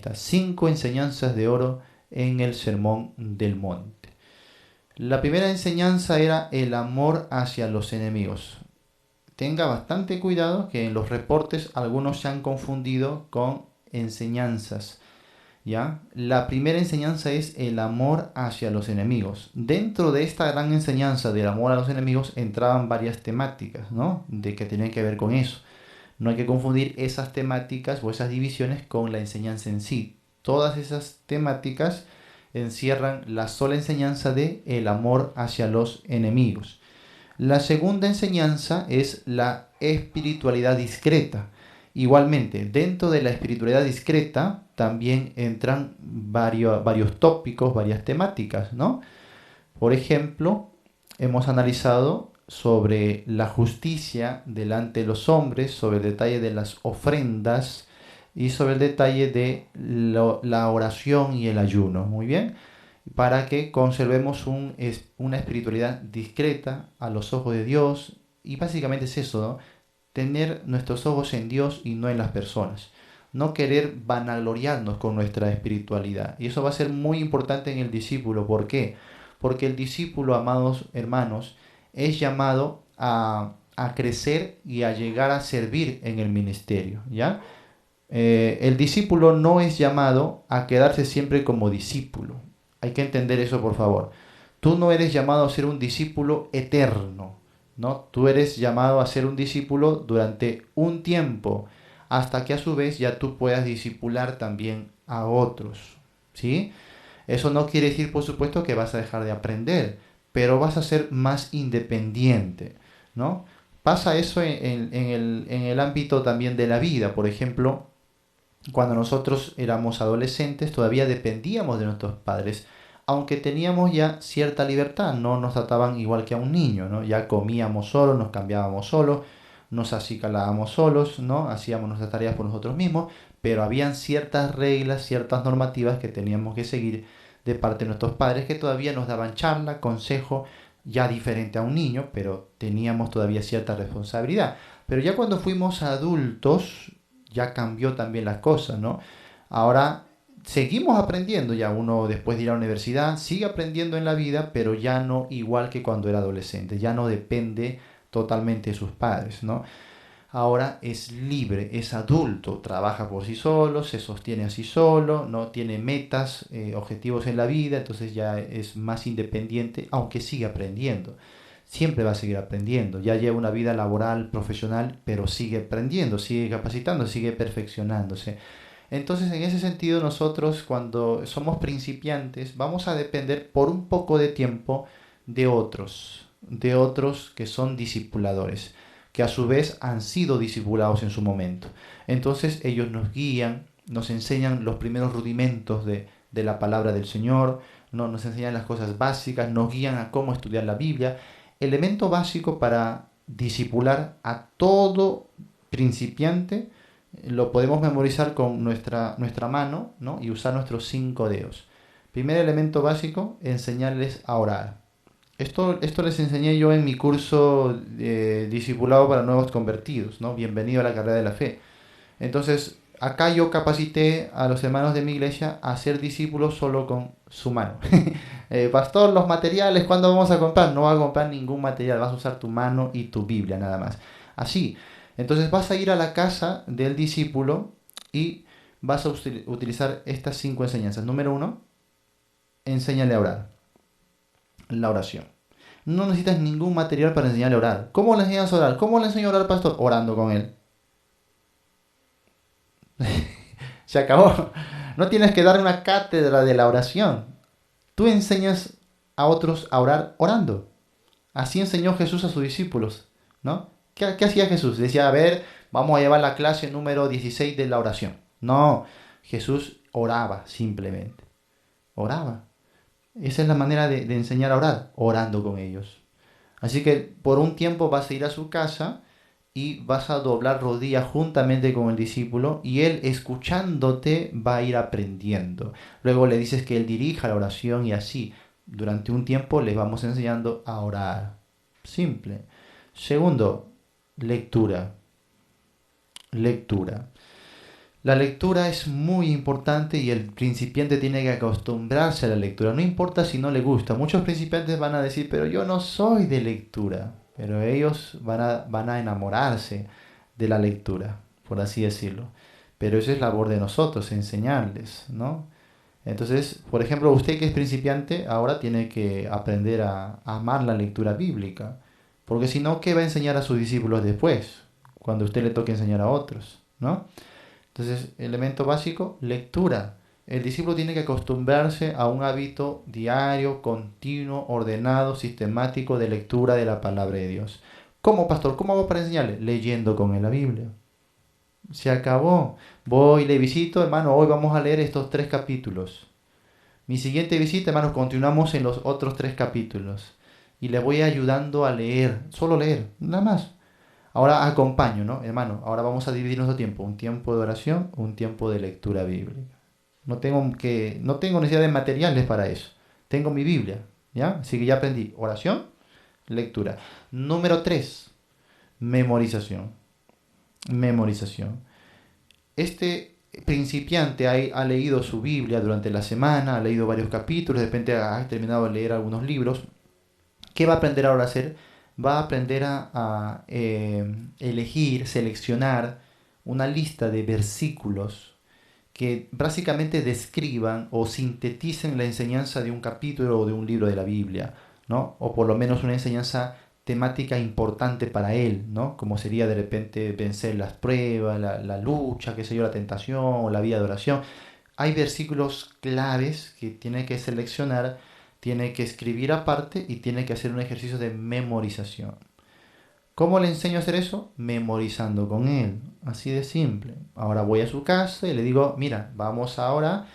Estas 5 enseñanzas de oro en el Sermón del Monte. La primera enseñanza era el amor hacia los enemigos. Tenga bastante cuidado que en los reportes algunos se han confundido con enseñanzas. ¿Ya? La primera enseñanza es el amor hacia los enemigos. Dentro de esta gran enseñanza del amor a los enemigos entraban varias temáticas, ¿no? De que tenían que ver con eso. No hay que confundir esas temáticas o esas divisiones con la enseñanza en sí. Todas esas temáticas encierran la sola enseñanza de el amor hacia los enemigos. La segunda enseñanza es la espiritualidad discreta. Igualmente, dentro de la espiritualidad discreta también entran varios tópicos, varias temáticas, ¿no? Por ejemplo, hemos analizado sobre la justicia delante de los hombres, sobre el detalle de las ofrendas y sobre el detalle de la oración y el ayuno. Muy bien, para que conservemos una espiritualidad discreta a los ojos de Dios. Y básicamente es eso, ¿no? Tener nuestros ojos en Dios y no en las personas. No querer vanagloriarnos con nuestra espiritualidad. Y eso va a ser muy importante en el discípulo. ¿Por qué? Porque el discípulo, amados hermanos, es llamado a crecer y a llegar a servir en el ministerio, ¿ya? El discípulo no es llamado a quedarse siempre como discípulo. Hay que entender eso, por favor. Tú no eres llamado a ser un discípulo eterno, ¿no? Tú eres llamado a ser un discípulo durante un tiempo, hasta que a su vez ya tú puedas discipular también a otros, ¿sí? Eso no quiere decir, por supuesto, que vas a dejar de aprender, pero vas a ser más independiente, ¿no? Pasa eso en el ámbito también de la vida. Por ejemplo, cuando nosotros éramos adolescentes todavía dependíamos de nuestros padres, aunque teníamos ya cierta libertad, no nos trataban igual que a un niño, ¿no? Ya comíamos solos, nos cambiábamos solos, nos acicalábamos solos, ¿no? Hacíamos nuestras tareas por nosotros mismos, pero habían ciertas reglas, ciertas normativas que teníamos que seguir de parte de nuestros padres, que todavía nos daban charla, consejo, ya diferente a un niño, pero teníamos todavía cierta responsabilidad. Pero ya cuando fuimos adultos, ya cambió también las cosas, ¿no? Ahora seguimos aprendiendo, ya uno después de ir a la universidad sigue aprendiendo en la vida, pero ya no igual que cuando era adolescente, ya no depende totalmente de sus padres, ¿no? Ahora es libre, es adulto, trabaja por sí solo, se sostiene así solo, no tiene metas, objetivos en la vida, entonces ya es más independiente, aunque sigue aprendiendo. Siempre va a seguir aprendiendo, ya lleva una vida laboral, profesional, pero sigue aprendiendo, sigue capacitando, sigue perfeccionándose. Entonces, en ese sentido, nosotros cuando somos principiantes vamos a depender por un poco de tiempo de otros que son discipuladores, que a su vez han sido discipulados en su momento. Entonces, ellos nos guían, nos enseñan los primeros rudimentos de la palabra del Señor, no, nos enseñan las cosas básicas, nos guían a cómo estudiar la Biblia. Elemento básico para discipular a todo principiante lo podemos memorizar con nuestra mano, ¿no? Y usar nuestros 5 dedos. Primer elemento básico, enseñarles a orar. Esto les enseñé yo en mi curso de discipulado para nuevos convertidos, ¿no? Bienvenido a la carrera de la fe. Entonces, acá yo capacité a los hermanos de mi iglesia a ser discípulos solo con su mano. Pastor, los materiales, ¿cuándo vamos a comprar? No vas a comprar ningún material, vas a usar tu mano y tu Biblia nada más. Así. Entonces vas a ir a la casa del discípulo y vas a utilizar estas 5 enseñanzas. Número 1, enséñale a orar. La oración. No necesitas ningún material para enseñarle a orar. ¿Cómo le enseñas a orar? ¿Cómo le enseño a orar, pastor? Orando con él. Se acabó. No tienes que dar una cátedra de la oración. Tú enseñas a otros a orar orando. Así enseñó Jesús a sus discípulos, ¿no? ¿Qué hacía Jesús? Decía, a ver, vamos a llevar la clase número 16 de la oración. No, Jesús oraba simplemente. Oraba. Esa es la manera de enseñar a orar, orando con ellos. Así que por un tiempo vas a ir a su casa y vas a doblar rodillas juntamente con el discípulo y él escuchándote va a ir aprendiendo. Luego le dices que él dirija la oración y así durante un tiempo les vamos enseñando a orar. Simple. Segundo, lectura. Lectura. La lectura es muy importante y el principiante tiene que acostumbrarse a la lectura. No importa si no le gusta. Muchos principiantes van a decir, pero yo no soy de lectura. Pero ellos van a enamorarse de la lectura, por así decirlo. Pero eso es labor de nosotros, enseñarles, ¿no? Entonces, por ejemplo, usted que es principiante, ahora tiene que aprender a amar la lectura bíblica. Porque si no, ¿qué va a enseñar a sus discípulos después? Cuando usted le toque enseñar a otros, ¿no? Entonces, elemento básico, lectura. El discípulo tiene que acostumbrarse a un hábito diario, continuo, ordenado, sistemático de lectura de la palabra de Dios. ¿Cómo, pastor? ¿Cómo hago para enseñarle? Leyendo con él la Biblia. Se acabó. Voy, le visito, hermano, hoy vamos a leer estos 3 capítulos. Mi siguiente visita, hermanos, continuamos en los otros 3 capítulos. Y le voy ayudando a leer, solo leer, nada más. Ahora acompaño, ¿no? Hermano, ahora vamos a dividir nuestro tiempo. Un tiempo de oración, un tiempo de lectura bíblica. No tengo necesidad de materiales para eso. Tengo mi Biblia, ¿ya? Así que ya aprendí. Oración, lectura. Número 3, memorización. Memorización. Este principiante ha leído su Biblia durante la semana, ha leído varios capítulos, de repente ha terminado de leer algunos libros. ¿Qué va a aprender ahora a hacer? Va a aprender a elegir, seleccionar una lista de versículos que básicamente describan o sinteticen la enseñanza de un capítulo o de un libro de la Biblia, ¿no? O por lo menos una enseñanza temática importante para él, ¿no? Como sería de repente vencer las pruebas, la lucha, qué sé yo, la tentación o la vida de oración. Hay versículos claves que tiene que seleccionar, tiene que escribir aparte y tiene que hacer un ejercicio de memorización. ¿Cómo le enseño a hacer eso? Memorizando con él. Así de simple. Ahora voy a su casa y le digo, mira, vamos ahora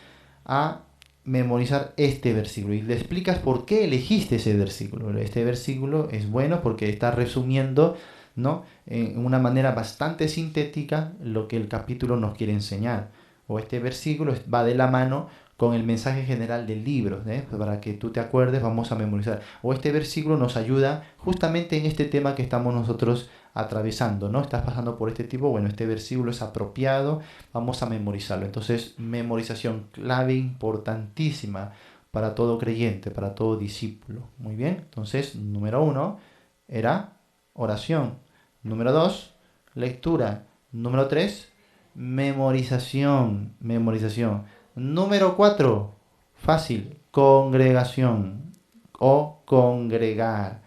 a memorizar este versículo. Y le explicas por qué elegiste ese versículo. Este versículo es bueno porque está resumiendo, ¿no?, en una manera bastante sintética lo que el capítulo nos quiere enseñar. O este versículo va de la mano con el mensaje general del libro, ¿eh? Para que tú te acuerdes, vamos a memorizar. O este versículo nos ayuda justamente en este tema que estamos nosotros atravesando, ¿no? Estás pasando por este tipo, bueno, este versículo es apropiado, vamos a memorizarlo. Entonces, memorización, clave importantísima para todo creyente, para todo discípulo. Muy bien, entonces, número 1 era oración. Número 2, lectura. Número 3, memorización, memorización. Número 4, fácil, congregación o congregar.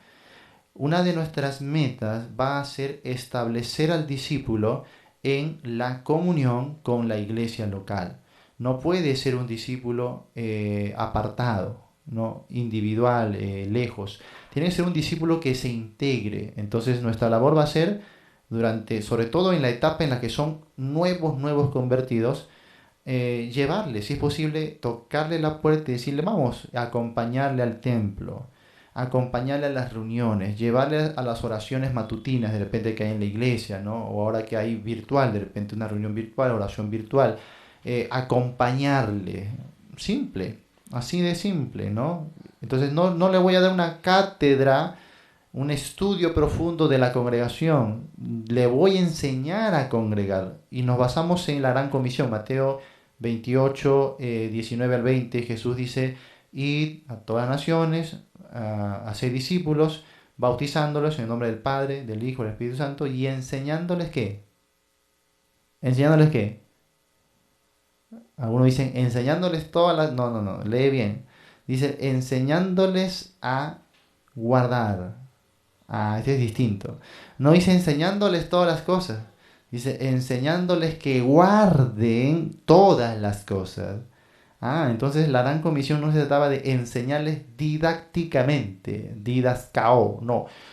Una de nuestras metas va a ser establecer al discípulo en la comunión con la iglesia local. No puede ser un discípulo apartado, ¿no?, individual, lejos. Tiene que ser un discípulo que se integre. Entonces nuestra labor va a ser sobre todo en la etapa en la que son nuevos convertidos, llevarle, si es posible, tocarle la puerta y decirle, vamos, acompañarle al templo, acompañarle a las reuniones, llevarle a las oraciones matutinas de repente que hay en la iglesia, ¿no? O ahora que hay virtual, de repente una reunión virtual, oración virtual, acompañarle, simple, así de simple, ¿no? Entonces no le voy a dar una cátedra, un estudio profundo de la congregación, le voy a enseñar a congregar y nos basamos en la gran comisión, Mateo 28, 19 al 20, Jesús dice, id a todas las naciones, a ser discípulos, bautizándolos en el nombre del Padre, del Hijo, del Espíritu Santo y enseñándoles ¿qué? ¿Enseñándoles qué? Algunos dicen enseñándoles todas las... No, lee bien. Dice enseñándoles a guardar. Este es distinto. No dice enseñándoles todas las cosas. Dice enseñándoles que guarden todas las cosas. Entonces la gran comisión no se trataba de enseñarles didácticamente, didascao,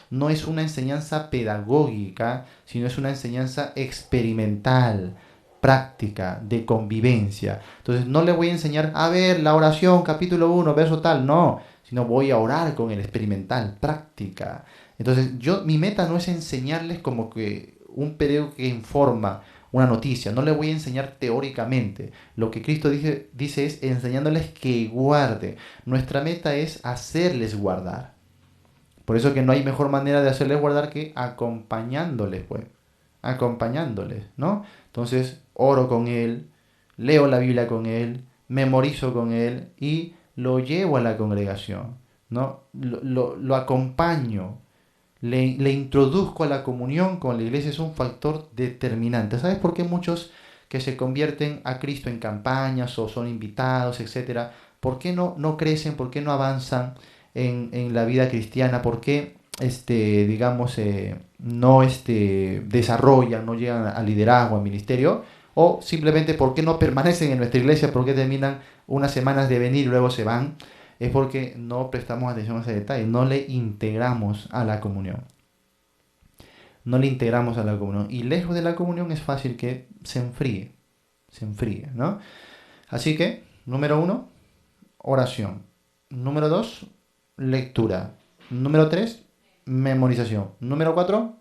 no es una enseñanza pedagógica, sino es una enseñanza experimental, práctica, de convivencia. Entonces no le voy a enseñar, a ver, la oración, capítulo 1, verso tal, no, sino voy a orar con el experimental, práctica. Entonces mi meta no es enseñarles como que un periódico que informa, una noticia, no le voy a enseñar teóricamente. Lo que Cristo dice es enseñándoles que guarden. Nuestra meta es hacerles guardar. Por eso que no hay mejor manera de hacerles guardar que acompañándoles, pues. Acompañándoles, ¿no? Entonces, oro con él, leo la Biblia con él, memorizo con él y lo llevo a la congregación, ¿no? Lo acompaño, le introduzco a la comunión con la iglesia, es un factor determinante. ¿Sabes por qué muchos que se convierten a Cristo en campañas o son invitados, etcétera? ¿Por qué no crecen? ¿Por qué no avanzan en la vida cristiana? ¿Por qué digamos, no desarrollan, no llegan al liderazgo, al ministerio? O simplemente, ¿por qué no permanecen en nuestra iglesia? ¿Por qué terminan unas semanas de venir y luego se van? Es porque no prestamos atención a ese detalle, no le integramos a la comunión. No le integramos a la comunión. Y lejos de la comunión es fácil que se enfríe, ¿no? Así que, número 1, oración. Número 2, lectura. Número 3, memorización. Número 4,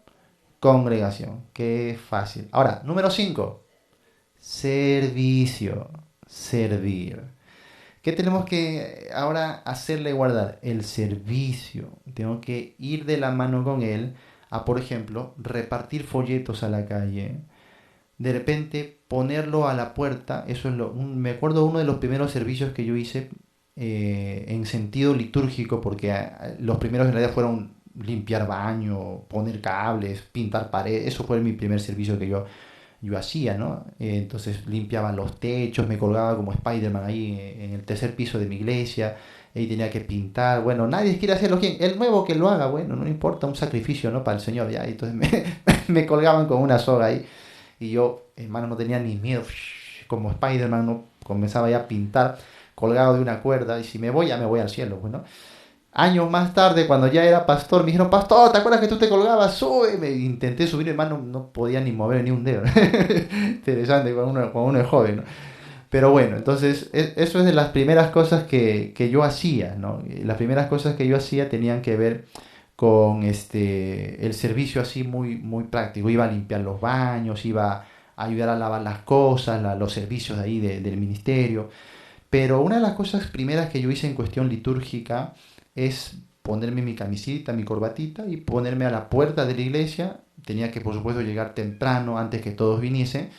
congregación. Qué fácil. Ahora, número 5, servicio. Servir. ¿Qué tenemos que ahora hacerle guardar? El servicio. Tengo que ir de la mano con él a, por ejemplo, repartir folletos a la calle. De repente ponerlo a la puerta. Eso es me acuerdo uno de los primeros servicios que yo hice en sentido litúrgico, porque los primeros en realidad fueron limpiar baño, poner cables, pintar paredes. Eso fue mi primer servicio que yo hacía, ¿no? Entonces limpiaba los techos, me colgaba como Spider-Man ahí en el tercer piso de mi iglesia, y tenía que pintar. Bueno, nadie quiere hacerlo. ¿Quién? El nuevo que lo haga. Bueno, no importa, un sacrificio, ¿no? Para el Señor, ya. Entonces me colgaban con una soga ahí y yo, hermano, no tenía ni miedo. Como Spider-Man, ¿no? Comenzaba ya a pintar colgado de una cuerda, y si me voy, ya me voy al cielo, pues, ¿no? Años más tarde, cuando ya era pastor, me dijeron: pastor, ¿te acuerdas que tú te colgabas? Sube. Me intenté subir, hermano, no podía ni mover ni un dedo. Interesante cuando uno es joven, ¿no? Pero bueno, entonces eso es de las primeras cosas que yo hacía, ¿no? Y las primeras cosas que yo hacía tenían que ver con el servicio así muy, muy práctico. Iba a limpiar los baños, iba a ayudar a lavar las cosas, los servicios de ahí del ministerio. Pero una de las cosas primeras que yo hice en cuestión litúrgica es ponerme mi camisita, mi corbatita y ponerme a la puerta de la iglesia. Tenía que, por supuesto, llegar temprano, antes que todos viniesen.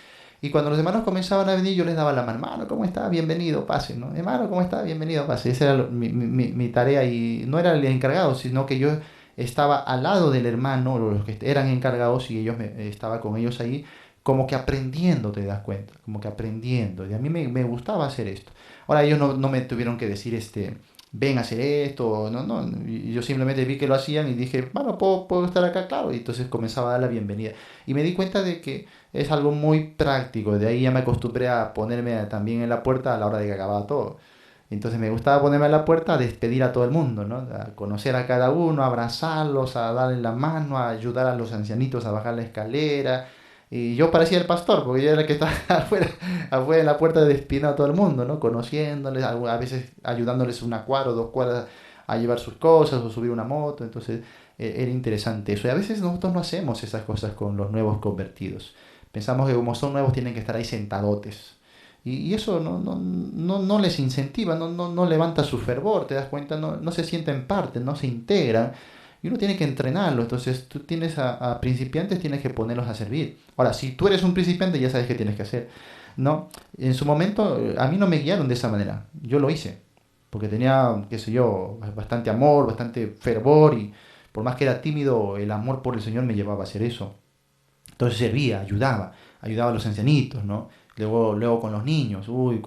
Y cuando los hermanos comenzaban a venir, yo les daba la mano: hermano, ¿cómo está? Bienvenido, pase, ¿no? Hermano, ¿cómo está? Bienvenido, pase. Esa era mi tarea, y no era el encargado, sino que yo estaba al lado del hermano, o los que eran encargados, y estaba con ellos ahí, como que aprendiendo, te das cuenta, como que aprendiendo. Y a mí me gustaba hacer esto. Ahora ellos no me tuvieron que decir, ven a hacer esto, no, no, y yo simplemente vi que lo hacían y dije: bueno, ¿puedo estar acá? Claro. Y entonces comenzaba a dar la bienvenida. Y me di cuenta de que es algo muy práctico. De ahí ya me acostumbré a ponerme también en la puerta a la hora de que acababa todo. Entonces me gustaba ponerme en la puerta a despedir a todo el mundo, ¿no? A conocer a cada uno, a abrazarlos, a darle la mano, a ayudar a los ancianitos a bajar la escalera. Y yo parecía el pastor, porque yo era el que estaba afuera en la puerta despidiendo a todo el mundo, ¿no? Conociéndoles, a veces ayudándoles una cuadra o 2 cuadras a llevar sus cosas o subir una moto. Entonces era interesante eso. Y a veces nosotros no hacemos esas cosas con los nuevos convertidos. Pensamos que como son nuevos tienen que estar ahí sentadotes. Y eso no les incentiva, no levanta su fervor, te das cuenta, no se sienten parte, no se integran. Y uno tiene que entrenarlo. Entonces tú tienes a principiantes, tienes que ponerlos a servir. Ahora, si tú eres un principiante, ya sabes qué tienes que hacer, ¿no? En su momento a mí no me guiaron de esa manera. Yo lo hice porque tenía, qué sé yo, bastante amor, bastante fervor, y por más que era tímido, el amor por el Señor me llevaba a hacer eso. Entonces servía, ayudaba a los ancianitos, ¿no? Luego con los niños. Uy,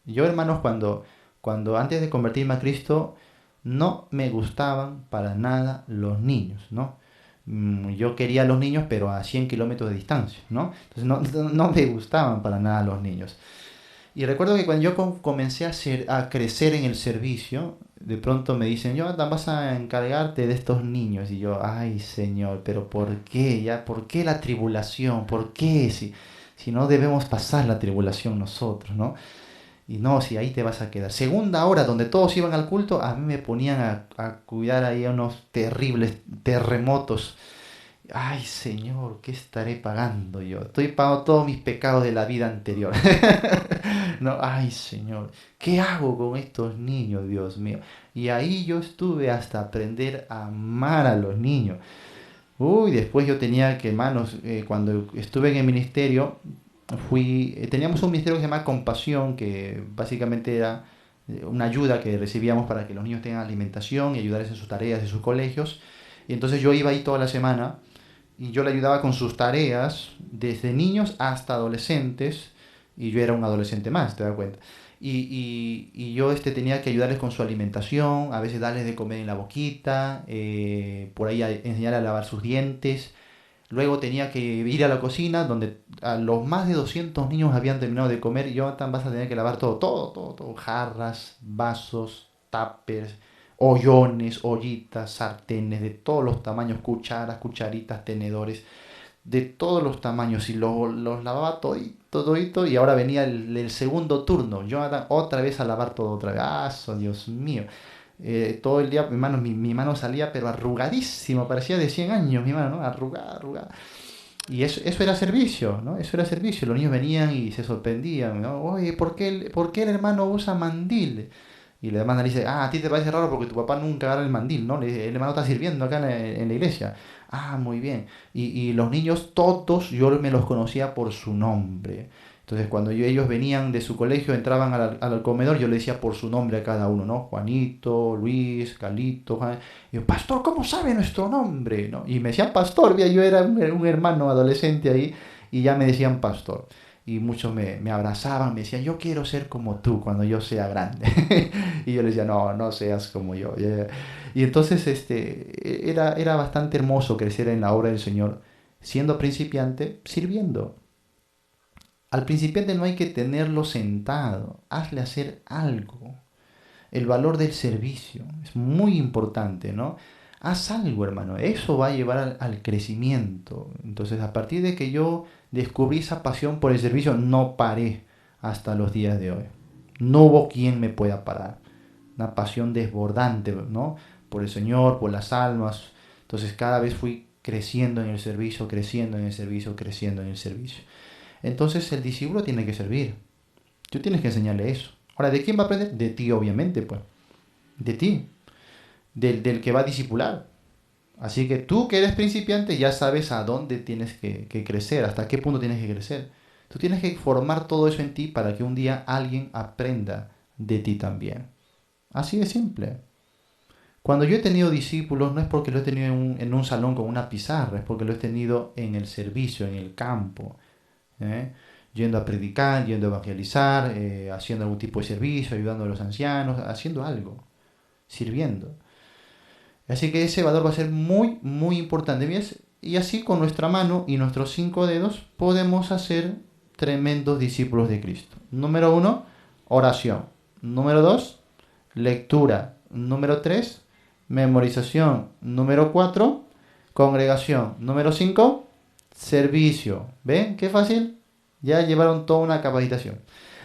yo, hermanos, cuando antes de convertirme a Cristo, no me gustaban para nada los niños, ¿no? Yo quería a los niños, pero a 100 kilómetros de distancia, ¿no? Entonces no me gustaban para nada los niños. Y recuerdo que cuando yo comencé a crecer en el servicio, de pronto me dicen: Jonathan, vas a encargarte de estos niños. Y yo: ay, Señor, pero ¿por qué? ¿Ya? ¿Por qué la tribulación? ¿Por qué? Si no debemos pasar la tribulación nosotros, ¿no? Y no, si ahí te vas a quedar. Segunda hora, donde todos iban al culto, a mí me ponían a cuidar ahí a unos terribles terremotos. Ay, Señor, ¿qué estaré pagando yo? Estoy pagando todos mis pecados de la vida anterior. No, ay, Señor, ¿qué hago con estos niños, Dios mío? Y ahí yo estuve hasta aprender a amar a los niños. Uy, después yo tenía que, hermanos, cuando estuve en el ministerio, teníamos un ministerio que se llama Compasión, que básicamente era una ayuda que recibíamos para que los niños tengan alimentación y ayudarles en sus tareas, en sus colegios. Y entonces yo iba ahí toda la semana y yo le ayudaba con sus tareas, desde niños hasta adolescentes, y yo era un adolescente más, te das cuenta. Y yo tenía que ayudarles con su alimentación, a veces darles de comer en la boquita, por ahí enseñarles a lavar sus dientes. Luego tenía que ir a la cocina, donde a los más de 200 niños habían terminado de comer, y Jonathan, vas a tener que lavar todo, todo, todo, todo, jarras, vasos, tuppers, ollones, ollitas, sartenes, de todos los tamaños, cucharas, cucharitas, tenedores, de todos los tamaños, y los lavaba todito, todito, y ahora venía el segundo turno, Jonathan, otra vez a lavar todo otra vez. ¡Ah, Dios mío! Todo el día mi mano salía pero arrugadísimo, parecía de 100 años mi mano, ¿no? Arrugada, arrugada. Y eso era servicio, ¿no? Eso era servicio. Los niños venían y se sorprendían, ¿no? Oye, ¿por qué el hermano usa mandil? Y la hermana le dice, ah, a ti te parece raro porque tu papá nunca agarra el mandil, ¿no? El hermano está sirviendo acá en la iglesia. Ah, muy bien. Y los niños todos yo me los conocía por su nombre. Entonces cuando ellos venían de su colegio, entraban al comedor, yo le decía por su nombre a cada uno, ¿no? Juanito, Luis, Calito, Juan. Y yo, pastor, ¿cómo sabe nuestro nombre? ¿No? Y me decían pastor, mira, yo era un hermano adolescente ahí y ya me decían pastor. Y muchos me abrazaban, me decían, yo quiero ser como tú cuando yo sea grande. Y yo les decía, no, no seas como yo. Y entonces era bastante hermoso crecer en la obra del Señor, siendo principiante, sirviendo. Al principiante no hay que tenerlo sentado, hazle hacer algo. El valor del servicio es muy importante, ¿no? Haz algo, hermano, eso va a llevar al crecimiento. Entonces, a partir de que yo descubrí esa pasión por el servicio, no paré hasta los días de hoy. No hubo quien me pueda parar. Una pasión desbordante, ¿no? Por el Señor, por las almas. Entonces, cada vez fui creciendo en el servicio, creciendo en el servicio, creciendo en el servicio. Entonces el discípulo tiene que servir. Tú tienes que enseñarle eso. Ahora, ¿de quién va a aprender? De ti, obviamente, pues. De ti. Del que va a discipular. Así que tú que eres principiante ya sabes a dónde tienes que crecer, hasta qué punto tienes que crecer. Tú tienes que formar todo eso en ti para que un día alguien aprenda de ti también. Así de simple. Cuando yo he tenido discípulos no es porque lo he tenido en un salón con una pizarra, es porque lo he tenido en el servicio, en el campo. ¿eh? Yendo a predicar, yendo a evangelizar, haciendo algún tipo de servicio, ayudando a los ancianos, haciendo algo, sirviendo. Así que ese valor va a ser muy, muy importante. ¿Ves? Y así con nuestra mano y nuestros 5 dedos podemos hacer tremendos discípulos de Cristo. Número 1, oración. Número 2, lectura. Número 3, memorización. Número 4, congregación. Número 5, servicio. ¿Ven? Qué fácil. Ya llevaron toda una capacitación.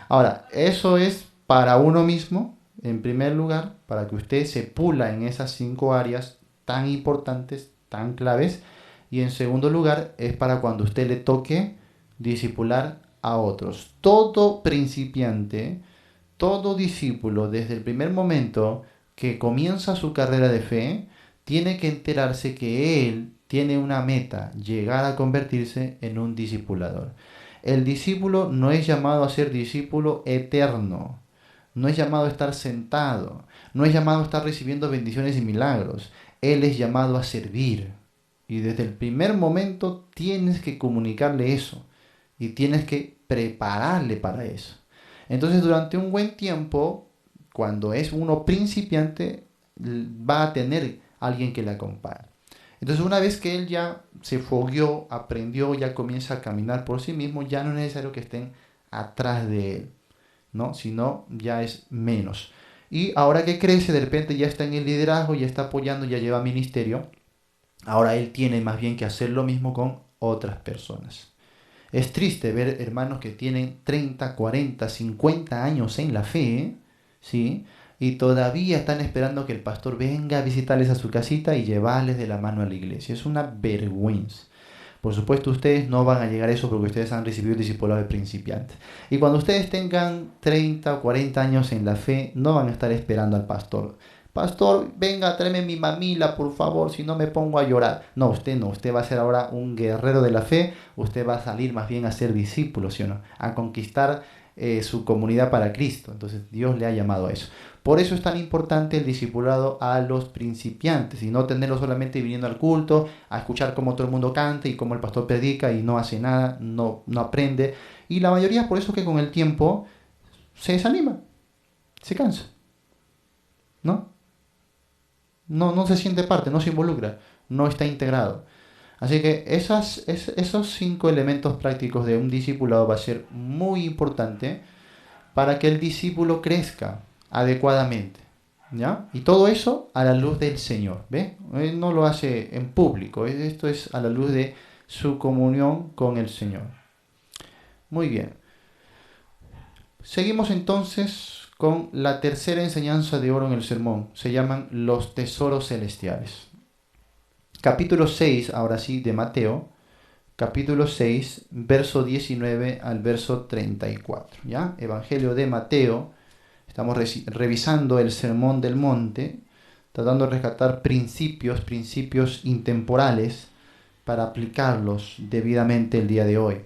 Ahora, eso es para uno mismo, en primer lugar, para que usted se pula en esas 5 áreas tan importantes, tan claves. Y en segundo lugar, es para cuando usted le toque discipular a otros. Todo principiante, todo discípulo, desde el primer momento que comienza su carrera de fe, tiene que enterarse que él tiene una meta, llegar a convertirse en un discipulador. El discípulo no es llamado a ser discípulo eterno, no es llamado a estar sentado, no es llamado a estar recibiendo bendiciones y milagros. Él es llamado a servir. Y desde el primer momento tienes que comunicarle eso y tienes que prepararle para eso. Entonces, durante un buen tiempo, cuando es uno principiante, va a tener alguien que le acompañe. Entonces, una vez que él ya se fogueó, aprendió, ya comienza a caminar por sí mismo, ya no es necesario que estén atrás de él, ¿no? Sino ya es menos. Y ahora que crece, de repente ya está en el liderazgo, ya está apoyando, ya lleva ministerio. Ahora él tiene más bien que hacer lo mismo con otras personas. Es triste ver hermanos que tienen 30, 40, 50 años en la fe, ¿sí? Y todavía están esperando que el pastor venga a visitarles a su casita y llevarles de la mano a la iglesia. Es una vergüenza. Por supuesto, ustedes no van a llegar a eso porque ustedes han recibido el discipulado de principiantes. Y cuando ustedes tengan 30 o 40 años en la fe, no van a estar esperando al pastor. pastor, venga, tráeme mi mamila, por favor, si no me pongo a llorar. No, usted va a ser ahora un guerrero de la fe, usted va a salir más bien a ser discípulo, ¿sí o no? A conquistar su comunidad para Cristo. Entonces Dios le ha llamado a eso. Por eso es tan importante el discipulado a los principiantes y no tenerlo solamente viniendo al culto, a escuchar cómo todo el mundo canta y cómo el pastor predica y no hace nada, no aprende. Y la mayoría por eso es que con el tiempo se desanima, se cansa, ¿no? No se siente parte, no se involucra, no está integrado. Así que esos 5 elementos prácticos de un discipulado va a ser muy importante para que el discípulo crezca adecuadamente. ¿Ya? Y todo eso a la luz del Señor. ¿Ve? Él no lo hace en público, esto es a la luz de su comunión con el Señor. Muy bien. Seguimos entonces con la tercera enseñanza de oro en el sermón. Se llaman los tesoros celestiales. Capítulo 6, ahora sí, de Mateo. Capítulo 6, verso 19 al verso 34. ¿Ya? Evangelio de Mateo. Estamos revisando el Sermón del Monte, tratando de rescatar principios intemporales para aplicarlos debidamente el día de hoy.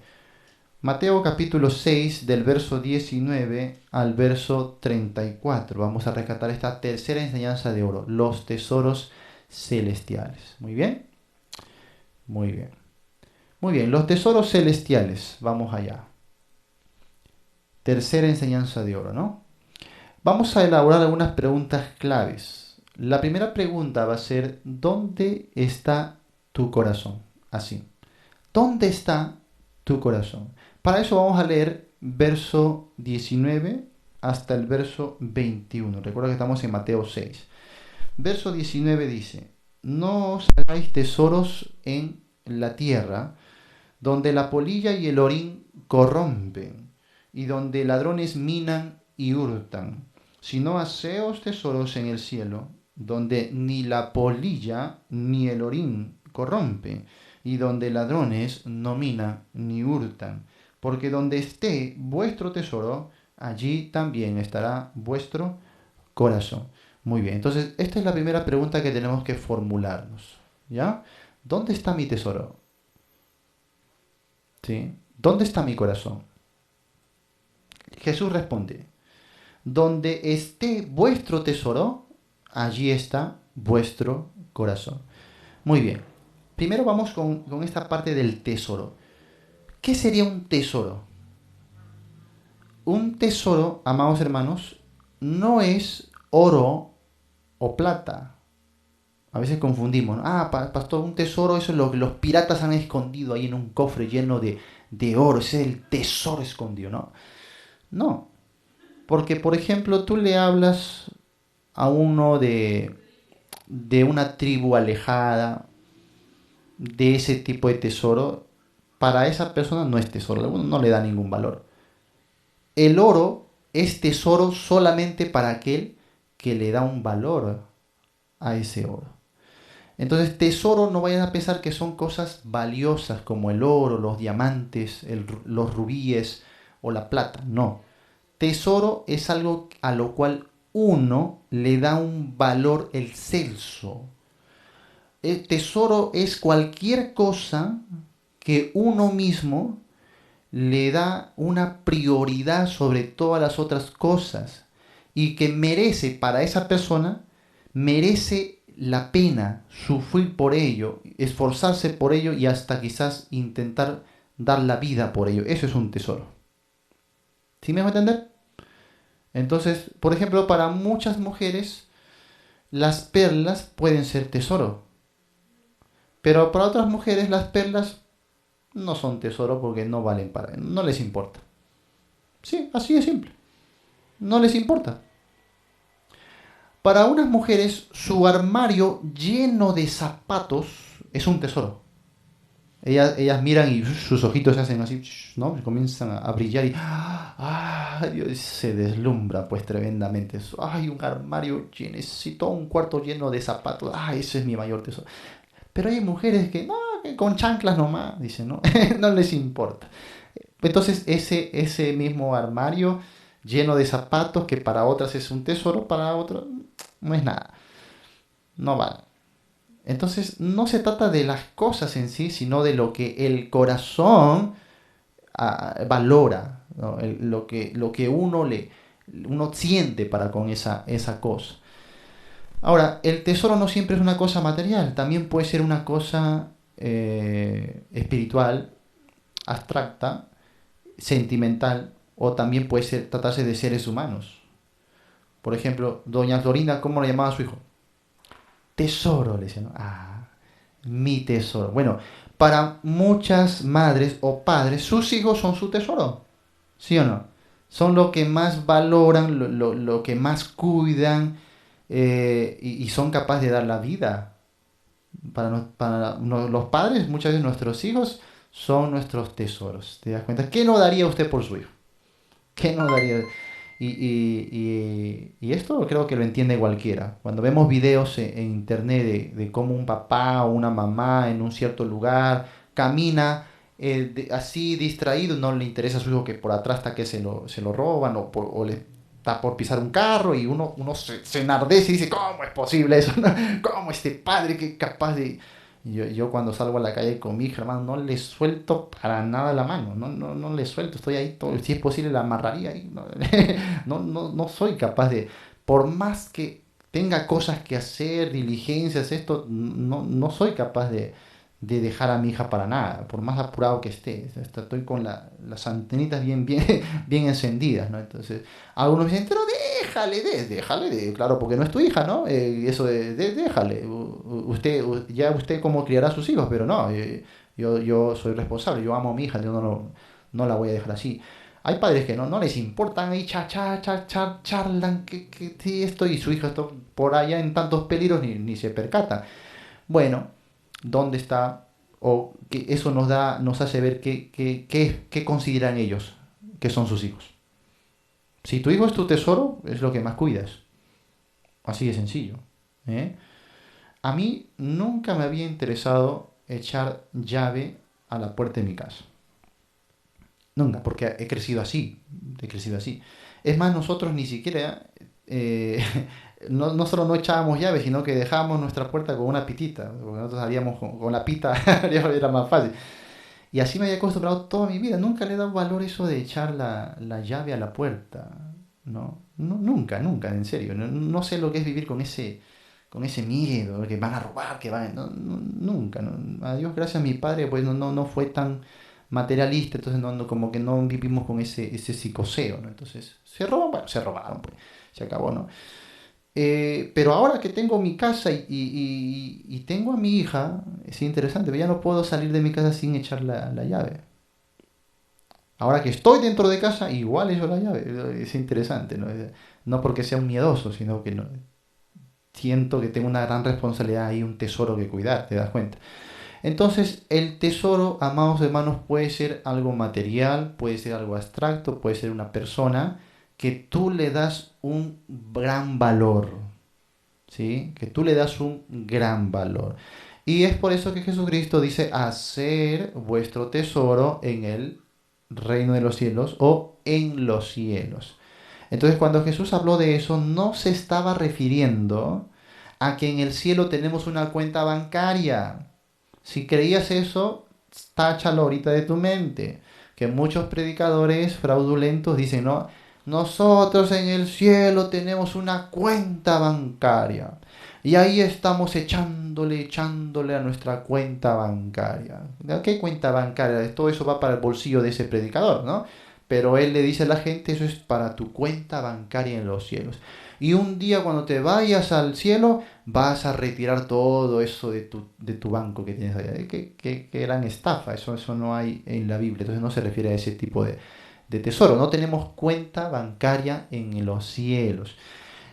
Mateo capítulo 6 del verso 19 al verso 34. Vamos a rescatar esta tercera enseñanza de oro, los tesoros celestiales. Muy bien. Muy bien. Muy bien, los tesoros celestiales. Vamos allá. Tercera enseñanza de oro, ¿no? Vamos a elaborar algunas preguntas claves. La primera pregunta va a ser, ¿dónde está tu corazón? Así. ¿Dónde está tu corazón? Para eso vamos a leer verso 19 hasta el verso 21. Recuerda que estamos en Mateo 6. Verso 19 dice, no os hagáis tesoros en la tierra, donde la polilla y el orín corrompen, y donde ladrones minan y hurtan, sino haceos tesoros en el cielo, donde ni la polilla ni el orín corrompen, y donde ladrones no minan ni hurtan. Porque donde esté vuestro tesoro, allí también estará vuestro corazón. Muy bien, entonces esta es la primera pregunta que tenemos que formularnos. ¿Ya? ¿Dónde está mi tesoro? ¿Sí? ¿Dónde está mi corazón? Jesús responde, donde esté vuestro tesoro, allí está vuestro corazón. Muy bien, primero vamos con esta parte del tesoro. ¿Qué sería un tesoro? Un tesoro, amados hermanos, no es oro o plata. A veces confundimos, ¿no? Pastor, un tesoro, eso es lo que los piratas han escondido ahí en un cofre lleno de oro, ese es el tesoro escondido, ¿no? No, porque por ejemplo tú le hablas a uno de una tribu alejada, de ese tipo de tesoro, para esa persona no es tesoro, no le da ningún valor. El oro es tesoro solamente para aquel que le da un valor a ese oro. Entonces, tesoro no vayan a pensar que son cosas valiosas como el oro, los diamantes, los rubíes o la plata. No. Tesoro es algo a lo cual uno le da un valor excelso. El tesoro es cualquier cosa que uno mismo le da una prioridad sobre todas las otras cosas y que merece para esa persona, merece la pena sufrir por ello, esforzarse por ello y hasta quizás intentar dar la vida por ello. Eso es un tesoro. ¿Sí me va a entender? Entonces, por ejemplo, para muchas mujeres las perlas pueden ser tesoro, pero para otras mujeres las perlas no son tesoro porque no valen para, no les importa. Sí, así de simple. No les importa. Para unas mujeres, su armario lleno de zapatos es un tesoro. Ellas miran y sus ojitos se hacen así, ¿no? Comienzan a brillar y Dios, se deslumbra pues tremendamente. Ay, un armario lleno, necesito un cuarto lleno de zapatos. Ese es mi mayor tesoro. Pero hay mujeres que, no, que con chanclas nomás, dicen, ¿no? No les importa. Entonces ese mismo armario lleno de zapatos que para otras es un tesoro, para otros no es nada, no vale. Entonces no se trata de las cosas en sí, sino de lo que el corazón valora, ¿no? Lo que uno siente para con esa cosa. Ahora, el tesoro no siempre es una cosa material, también puede ser una cosa espiritual, abstracta, sentimental, o también puede tratarse de seres humanos. Por ejemplo, doña Florinda, ¿cómo le llamaba a su hijo? Tesoro, le decía, ¿no? Ah, mi tesoro. Bueno, para muchas madres o padres, sus hijos son su tesoro, ¿sí o no? Son lo que más valoran, lo que más cuidan, y son capaces de dar la vida. Los padres, muchas veces nuestros hijos son nuestros tesoros. ¿Te das cuenta? ¿Qué no daría usted por su hijo? ¿Qué no daría? Y esto creo que lo entiende cualquiera. Cuando vemos videos en internet de cómo un papá o una mamá en un cierto lugar camina así distraído, no le interesa a su hijo que por atrás está que se lo roban o le está por pisar un carro y uno se enardece y dice, ¿cómo es posible eso? ¿Cómo este padre que es capaz de... Yo cuando salgo a la calle con mi hija, hermano, no le suelto para nada la mano, no le suelto, estoy ahí, todo, si es posible la amarraría ahí, no, no soy capaz de, por más que tenga cosas que hacer, diligencias, esto, no soy capaz de dejar a mi hija para nada, por más apurado que esté, estoy con las antenitas bien encendidas, ¿no? Entonces, algunos dicen, pero déjale, claro, porque no es tu hija, ¿no? Eso déjale, ya usted cómo criará a sus hijos, pero no, yo soy responsable, yo amo a mi hija, yo no la voy a dejar así. Hay padres que no les importan ahí, charlan, que sí, esto y su hija está por allá en tantos peligros ni se percata. Bueno, ¿dónde está? O que eso nos hace ver qué consideran ellos que son sus hijos. Si tu hijo es tu tesoro, es lo que más cuidas. Así de sencillo. ¿Eh? A mí nunca me había interesado echar llave a la puerta de mi casa. Nunca, porque he crecido así. He crecido así. Es más, nosotros ni siquiera... eh, no solo no echábamos llaves, sino que dejábamos nuestra puerta con una pitita. Porque nosotros salíamos con la pita, era más fácil. Y así me había acostumbrado toda mi vida. Nunca le he dado valor eso de echar la llave a la puerta. Nunca, en serio. No sé lo que es vivir con ese miedo, que van a robar, que van... nunca. No. A Dios gracias, mi padre pues no fue tan materialista, entonces como que no vivimos con ese psicoseo, ¿no? Entonces, se roban, bueno, se robaron, pues, se acabó, ¿no? Pero ahora que tengo mi casa y tengo a mi hija, es interesante, ya no puedo salir de mi casa sin echar la llave. Ahora que estoy dentro de casa, igual echo la llave. Es interesante, ¿no? No porque sea un miedoso, sino que siento que tengo una gran responsabilidad y un tesoro que cuidar, ¿te das cuenta? Entonces, el tesoro, amados hermanos, puede ser algo material, puede ser algo abstracto, puede ser una persona que tú le das un gran valor, ¿sí? Que tú le das un gran valor. Y es por eso que Jesucristo dice, hacer vuestro tesoro en el reino de los cielos o en los cielos. Entonces, cuando Jesús habló de eso, no se estaba refiriendo a que en el cielo tenemos una cuenta bancaria. Si creías eso, táchalo ahorita de tu mente. Que muchos predicadores fraudulentos dicen, no, nosotros en el cielo tenemos una cuenta bancaria. Y ahí estamos echándole a nuestra cuenta bancaria. ¿Qué cuenta bancaria? Todo eso va para el bolsillo de ese predicador, ¿no? Pero él le dice a la gente, eso es para tu cuenta bancaria en los cielos. Y un día cuando te vayas al cielo, vas a retirar todo eso de tu banco que tienes allá. Qué gran estafa, eso no hay en la Biblia. Entonces no se refiere a ese tipo de tesoro. No tenemos cuenta bancaria en los cielos.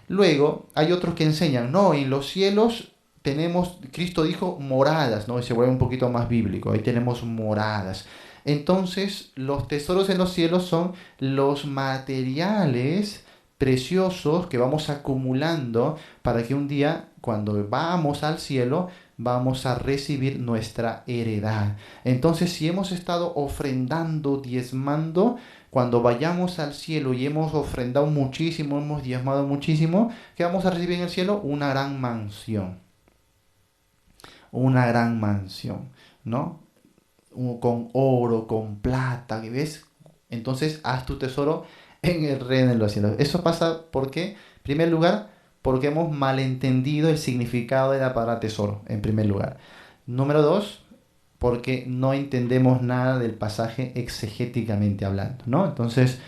Luego, hay otros que enseñan, no, en los cielos tenemos, Cristo dijo moradas, ¿no? Y se vuelve un poquito más bíblico, ahí tenemos moradas. Entonces, los tesoros en los cielos son los materiales preciosos que vamos acumulando para que un día, cuando vamos al cielo, vamos a recibir nuestra heredad. Entonces, si hemos estado ofrendando, diezmando, cuando vayamos al cielo y hemos ofrendado muchísimo, hemos diezmado muchísimo, ¿qué vamos a recibir en el cielo? Una gran mansión. Una gran mansión, ¿no? Con oro, con plata, ¿que ves? Entonces haz tu tesoro en el reino de los cielos. Eso pasa porque, en primer lugar, porque hemos malentendido el significado de la palabra tesoro, en primer lugar. Número dos, porque no entendemos nada del pasaje exegéticamente hablando, ¿no? Entonces,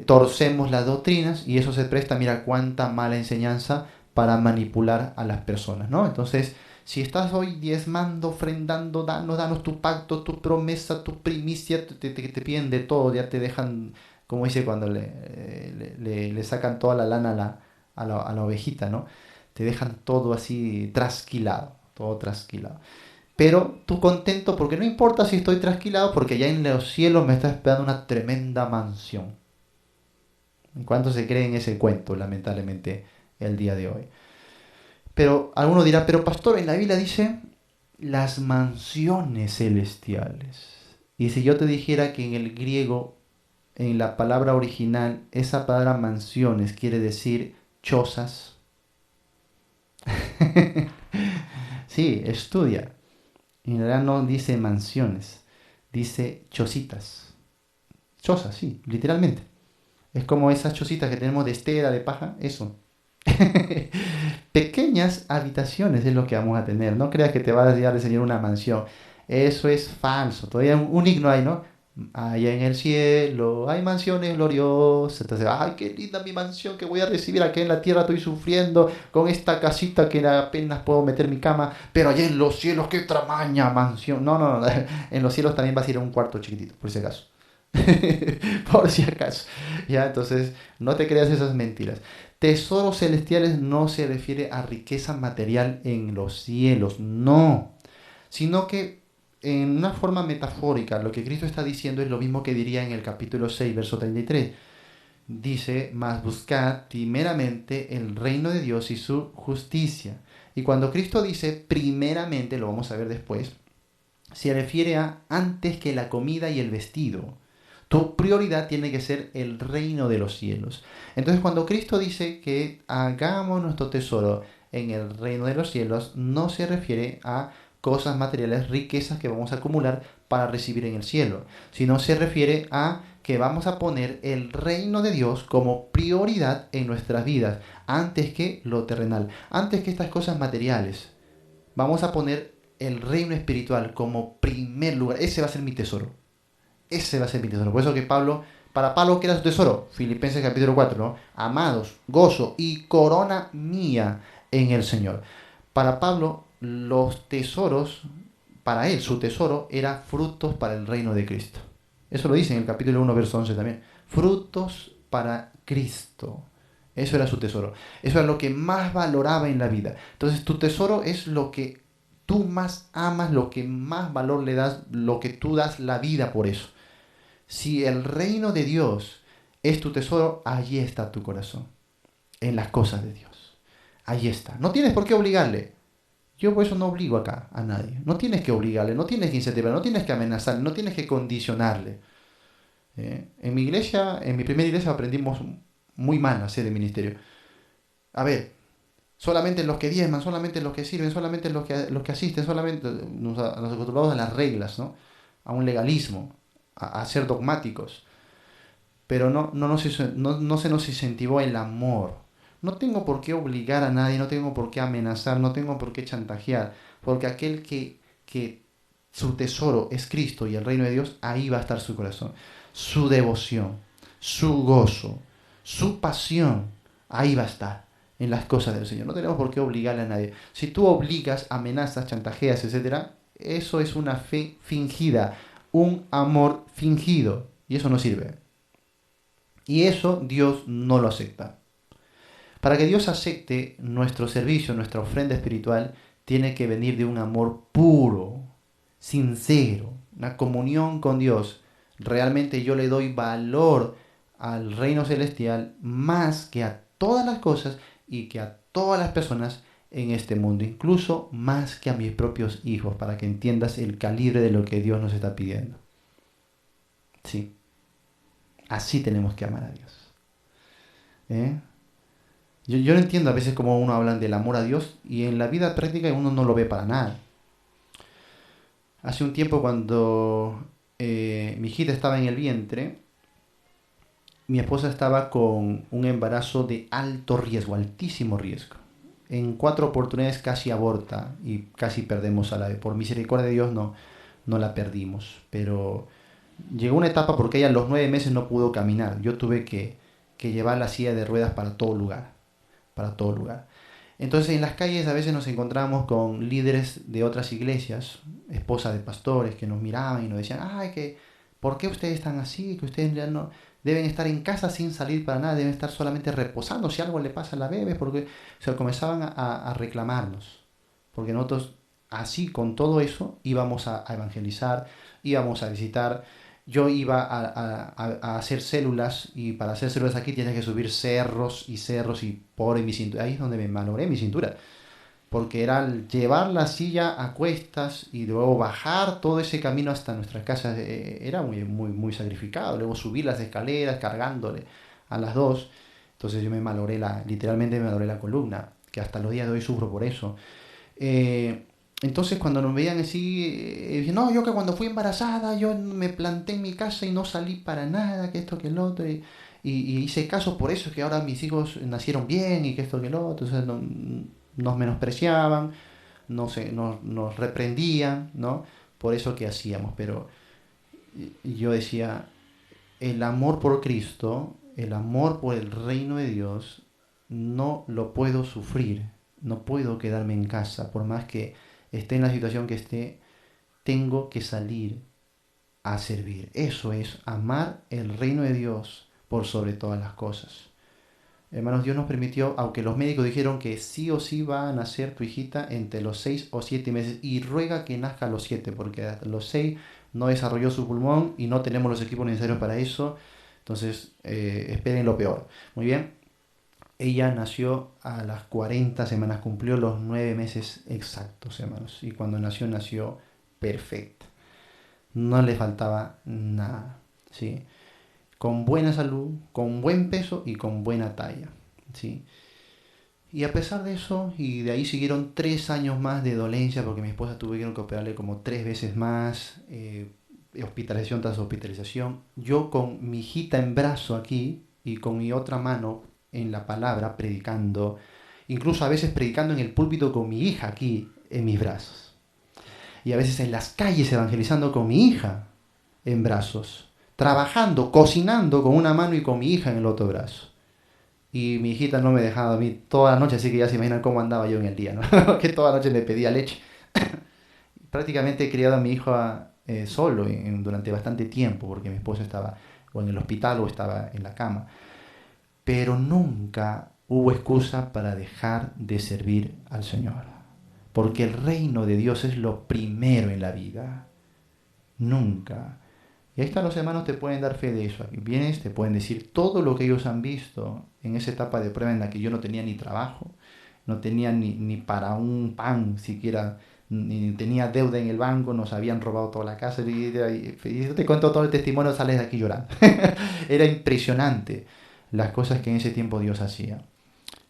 torcemos las doctrinas y eso se presta, mira cuánta mala enseñanza para manipular a las personas, ¿no? Entonces, si estás hoy diezmando, ofrendando, danos tu pacto, tu promesa, tu primicia, te piden de todo, ya te dejan, como dice cuando le sacan toda la lana a la ovejita, ¿no? Te dejan todo así trasquilado, todo trasquilado. Pero tú contento porque no importa si estoy trasquilado, porque ya en los cielos me está esperando una tremenda mansión. ¿En cuánto se cree en ese cuento, lamentablemente, el día de hoy? Pero alguno dirá, pero pastor, en la Biblia dice las mansiones celestiales. Y si yo te dijera que en el griego, en la palabra original, esa palabra mansiones quiere decir chozas. Sí, estudia. En realidad no dice mansiones, dice chocitas. Chozas, sí, literalmente. Es como esas chocitas que tenemos de estera, de paja, eso. Pequeñas habitaciones es lo que vamos a tener. No creas que te va a llegar a diseñar una mansión. Eso es falso. Todavía un himno hay, ¿no? Allá en el cielo hay mansiones gloriosas. Entonces, ay, qué linda mi mansión que voy a recibir. Aquí en la tierra estoy sufriendo con esta casita que apenas puedo meter mi cama. Pero allá en los cielos, qué tramaña mansión. No, no, no. En los cielos también vas a ir a un cuarto chiquitito, por si acaso. Por si acaso. Ya, entonces, no te creas esas mentiras. Tesoros celestiales no se refiere a riqueza material en los cielos, no, sino que en una forma metafórica lo que Cristo está diciendo es lo mismo que diría en el capítulo 6, verso 33. Dice, mas buscad primeramente el reino de Dios y su justicia. Y cuando Cristo dice primeramente, lo vamos a ver después, se refiere a antes que la comida y el vestido. Tu prioridad tiene que ser el reino de los cielos. Entonces, cuando Cristo dice que hagamos nuestro tesoro en el reino de los cielos, no se refiere a cosas materiales, riquezas que vamos a acumular para recibir en el cielo, sino se refiere a que vamos a poner el reino de Dios como prioridad en nuestras vidas, antes que lo terrenal, antes que estas cosas materiales. Vamos a poner el reino espiritual como primer lugar. Ese va a ser mi tesoro. Ese va a ser mi tesoro. Por eso que para Pablo, ¿qué era su tesoro? Filipenses capítulo 4, ¿no? Amados, gozo y corona mía en el Señor. Para Pablo, los tesoros, para él, su tesoro era frutos para el reino de Cristo. Eso lo dice en el capítulo 1, verso 11 también. Frutos para Cristo. Eso era su tesoro. Eso era lo que más valoraba en la vida. Entonces, tu tesoro es lo que tú más amas, lo que más valor le das, lo que tú das la vida por eso. Si el reino de Dios es tu tesoro, allí está tu corazón, en las cosas de Dios. Allí está. No tienes por qué obligarle. Yo por eso no obligo acá a nadie. No tienes que obligarle, no tienes que incentivarle, no tienes que amenazarle, no tienes que condicionarle. En mi iglesia, en mi primera iglesia aprendimos muy mal a hacer el ministerio. A ver, solamente los que diezman, solamente los que sirven, solamente los que asisten, solamente nos acostumbramos a las reglas, ¿no? A un legalismo, a ser dogmáticos. Pero no se nos incentivó el amor. No tengo por qué obligar a nadie, no tengo por qué amenazar, no tengo por qué chantajear, porque aquel que su tesoro es Cristo y el reino de Dios, ahí va a estar su corazón, su devoción, su gozo, su pasión, ahí va a estar, en las cosas del Señor. No tenemos por qué obligarle a nadie. Si tú obligas, amenazas, chantajeas, etcétera, eso es una fe fingida, un amor fingido, y eso no sirve. Y eso Dios no lo acepta. Para que Dios acepte nuestro servicio, nuestra ofrenda espiritual, tiene que venir de un amor puro, sincero, una comunión con Dios. Realmente yo le doy valor al reino celestial más que a todas las cosas y que a todas las personas en este mundo, incluso más que a mis propios hijos, para que entiendas el calibre de lo que Dios nos está pidiendo. Sí. Así tenemos que amar a Dios. ¿Eh? Yo no entiendo a veces cómo uno habla del amor a Dios y en la vida práctica uno no lo ve para nada. Hace un tiempo cuando mi hijita estaba en el vientre, mi esposa estaba con un embarazo de alto riesgo, altísimo riesgo. En 4 oportunidades casi aborta y casi perdemos a la bebé. Por misericordia de Dios no la perdimos. Pero llegó una etapa porque ella a los 9 meses no pudo caminar. Yo tuve que llevar la silla de ruedas para todo lugar. Para todo lugar. Entonces en las calles a veces nos encontramos con líderes de otras iglesias, esposas de pastores, que nos miraban y nos decían, ay, ¿por qué ustedes están así? Que ustedes ya no deben estar en casa sin salir para nada, deben estar solamente reposando. Si algo le pasa a la bebé, porque se comenzaban a reclamarnos. Porque nosotros así, con todo eso, íbamos a evangelizar, íbamos a visitar. Yo iba a hacer células y para hacer células aquí tienes que subir cerros y cerros y por mi cintura. Ahí es donde me malogré mi cintura. Porque era llevar la silla a cuestas y luego bajar todo ese camino hasta nuestras casas. Era muy sacrificado. Luego subir las escaleras cargándole a las dos. Entonces yo me malogré literalmente me malogré la columna. Que hasta los días de hoy sufro por eso. Eh, entonces cuando nos veían así, dicen, no, yo que cuando fui embarazada, yo me planté en mi casa y no salí para nada, que esto, que el otro, y hice caso por eso, que ahora mis hijos nacieron bien y que esto, que el otro, entonces nos menospreciaban, nos reprendían, ¿no? Por eso que hacíamos, pero yo decía, el amor por Cristo, el amor por el reino de Dios, no lo puedo sufrir, no puedo quedarme en casa, por más que esté en la situación que esté, tengo que salir a servir. Eso es amar el reino de Dios por sobre todas las cosas. Hermanos, Dios nos permitió, aunque los médicos dijeron que sí o sí va a nacer tu hijita entre los 6 o 7 meses, y ruega que nazca a los 7, porque a los 6 no desarrolló su pulmón y no tenemos los equipos necesarios para eso. Entonces, esperen lo peor. Muy bien. Ella nació a las 40 semanas, cumplió los 9 meses exactos, hermanos. Y cuando nació perfecta. No le faltaba nada, ¿sí? Con buena salud, con buen peso y con buena talla, ¿sí? Y a pesar de eso, y de ahí siguieron 3 años más de dolencia, porque mi esposa tuvieron que operarle como 3 veces más, hospitalización tras hospitalización. Yo con mi hijita en brazo aquí y con mi otra mano en la palabra, predicando, incluso a veces predicando en el púlpito con mi hija aquí en mis brazos. Y a veces en las calles evangelizando con mi hija en brazos, trabajando, cocinando con una mano y con mi hija en el otro brazo. Y mi hijita no me dejaba dormir toda la noche, así que ya se imaginan cómo andaba yo en el día, ¿no? Que toda la noche le pedía leche. Prácticamente he criado a mi hijo solo durante bastante tiempo, porque mi esposa estaba o en el hospital o estaba en la cama. Pero nunca hubo excusa para dejar de servir al Señor. Porque el reino de Dios es lo primero en la vida. Nunca. Y ahí están los hermanos, te pueden dar fe de eso. Aquí vienes, te pueden decir todo lo que ellos han visto en esa etapa de prueba en la que yo no tenía ni trabajo, no tenía ni para un pan siquiera, ni tenía deuda en el banco, nos habían robado toda la casa. Y te cuento todo el testimonio, sales de aquí llorando. Era impresionante las cosas que en ese tiempo Dios hacía.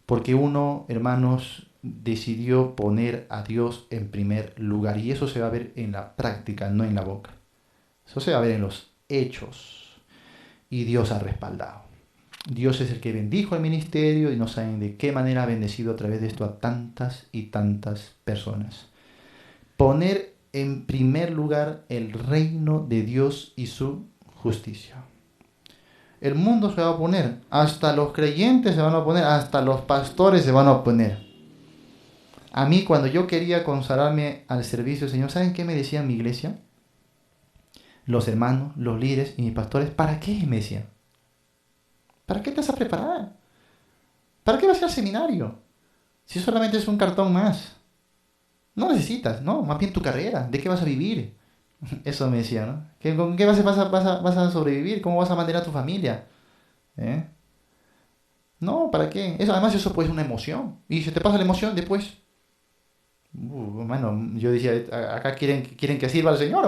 Porque uno, hermanos, decidió poner a Dios en primer lugar. Y eso se va a ver en la práctica, no en la boca. Eso se va a ver en los hechos. Y Dios ha respaldado. Dios es el que bendijo el ministerio y no saben de qué manera ha bendecido a través de esto a tantas y tantas personas. Poner en primer lugar el reino de Dios y su justicia. El mundo se va a oponer, hasta los creyentes se van a oponer, hasta los pastores se van a oponer. A mí cuando yo quería consagrarme al servicio del Señor, ¿saben qué me decía mi iglesia? Los hermanos, los líderes y mis pastores, ¿para qué? Me decían. ¿Para qué te vas a preparar? ¿Para qué vas a ir al seminario? Si solamente es un cartón más. No necesitas, ¿no? Más bien tu carrera. ¿De qué vas a vivir? Eso me decía, ¿no? ¿Con qué vas a sobrevivir? ¿Cómo vas a mantener a tu familia? ¿Eh? No, ¿para qué? Además eso puede ser una emoción. Y si te pasa la emoción después... bueno, yo decía, ¿acá quieren que sirva al Señor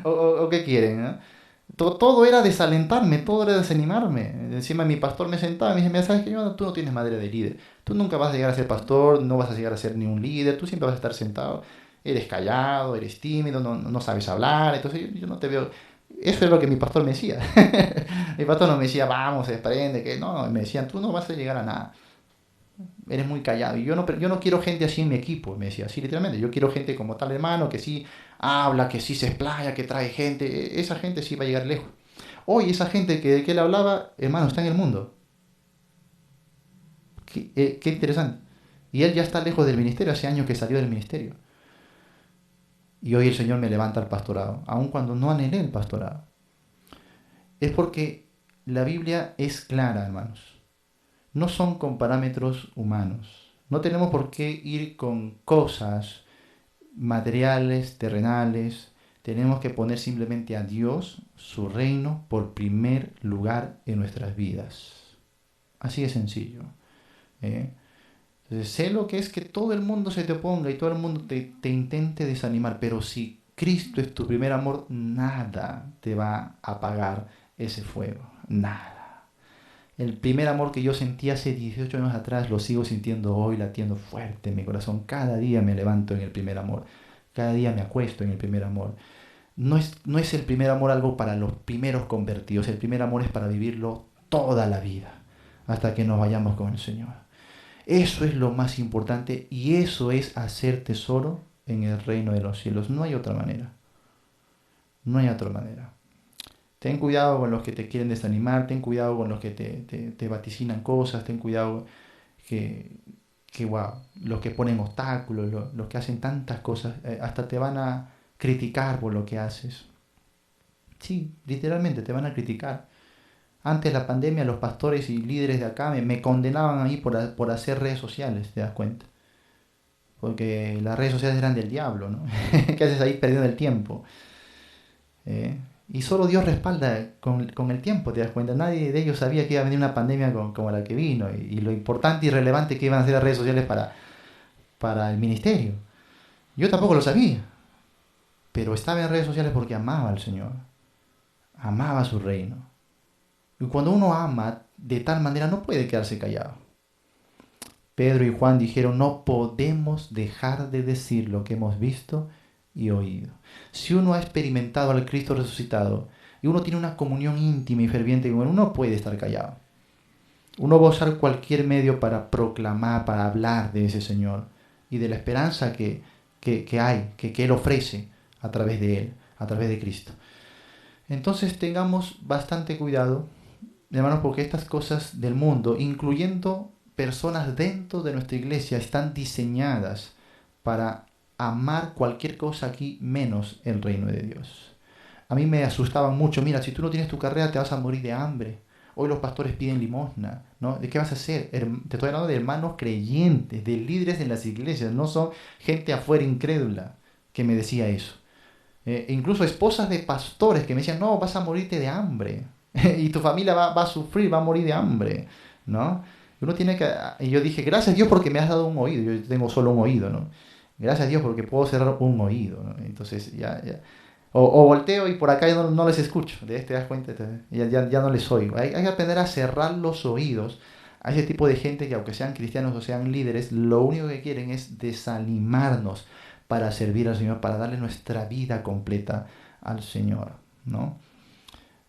o qué quieren? ¿No? Todo era desalentarme, todo era desanimarme. Encima mi pastor me sentaba y me dice, mira, sabes que tú no tienes madera de líder. Tú nunca vas a llegar a ser pastor, no vas a llegar a ser ni un líder, tú siempre vas a estar sentado. Eres callado, eres tímido, no sabes hablar. Entonces yo no te veo. Eso es lo que mi pastor me decía. Mi pastor no me decía, vamos, desprende, que no, me decían, tú no vas a llegar a nada. Eres muy callado. Y yo no quiero gente así en mi equipo, me decía, así literalmente. Yo quiero gente como tal hermano, que sí habla, que sí se explaya, que trae gente. Esa gente sí va a llegar lejos. Hoy esa gente que él hablaba, hermano, está en el mundo. Qué interesante. Y él ya está lejos del ministerio, hace años que salió del ministerio. Y hoy el Señor me levanta al pastorado, aun cuando no anhelé el pastorado. Es porque la Biblia es clara, hermanos. No son con parámetros humanos. No tenemos por qué ir con cosas materiales, terrenales. Tenemos que poner simplemente a Dios, su reino, por primer lugar en nuestras vidas. Así de sencillo. ¿Eh? Entonces, sé lo que es que todo el mundo se te oponga y todo el mundo te intente desanimar, pero si Cristo es tu primer amor, nada te va a apagar ese fuego. Nada. El primer amor que yo sentí hace 18 años atrás lo sigo sintiendo hoy, latiendo fuerte en mi corazón. Cada día me levanto en el primer amor. Cada día me acuesto en el primer amor. No es el primer amor algo para los primeros convertidos. El primer amor es para vivirlo toda la vida, hasta que nos vayamos con el Señor. Eso es lo más importante y eso es hacer tesoro en el reino de los cielos. No hay otra manera. No hay otra manera. Ten cuidado con los que te quieren desanimar, ten cuidado con los que te vaticinan cosas, ten cuidado que, wow, los que ponen obstáculos, los que hacen tantas cosas, hasta te van a criticar por lo que haces. Sí, literalmente te van a criticar. Antes de la pandemia, los pastores y líderes de acá me condenaban ahí por hacer redes sociales, ¿te das cuenta? Porque las redes sociales eran del diablo, ¿no? ¿Qué haces ahí perdiendo el tiempo? Y solo Dios respalda con el tiempo, ¿te das cuenta? Nadie de ellos sabía que iba a venir una pandemia como la que vino y lo importante y relevante que iban a ser las redes sociales para el ministerio. Yo tampoco lo sabía, pero estaba en redes sociales porque amaba al Señor, amaba su reino. Y cuando uno ama de tal manera no puede quedarse callado. Pedro y Juan dijeron, no podemos dejar de decir lo que hemos visto y oído. Si uno ha experimentado al Cristo resucitado y uno tiene una comunión íntima y ferviente con él, uno puede estar callado. Uno va a usar cualquier medio para proclamar, para hablar de ese Señor y de la esperanza que hay, que Él ofrece a través de Él, a través de Cristo. Entonces tengamos bastante cuidado, hermanos, porque estas cosas del mundo, incluyendo personas dentro de nuestra iglesia, están diseñadas para amar cualquier cosa aquí menos el reino de Dios. A mí me asustaban mucho, mira, si tú no tienes tu carrera te vas a morir de hambre. Hoy los pastores piden limosna, ¿no? ¿De qué vas a hacer? Te estoy hablando de hermanos creyentes, de líderes en las iglesias, no son gente afuera incrédula que me decía eso. Incluso esposas de pastores que me decían, no, vas a morirte de hambre. Y tu familia va a sufrir, va a morir de hambre, ¿no? Uno tiene que... Y yo dije, gracias a Dios porque me has dado un oído. Yo tengo solo un oído, ¿no? Gracias a Dios porque puedo cerrar un oído, ¿no? Entonces ya. O volteo y por acá ya no les escucho. De este das cuenta, ya no les oigo. Hay que aprender a cerrar los oídos a ese tipo de gente que aunque sean cristianos o sean líderes, lo único que quieren es desanimarnos para servir al Señor, para darle nuestra vida completa al Señor, ¿no?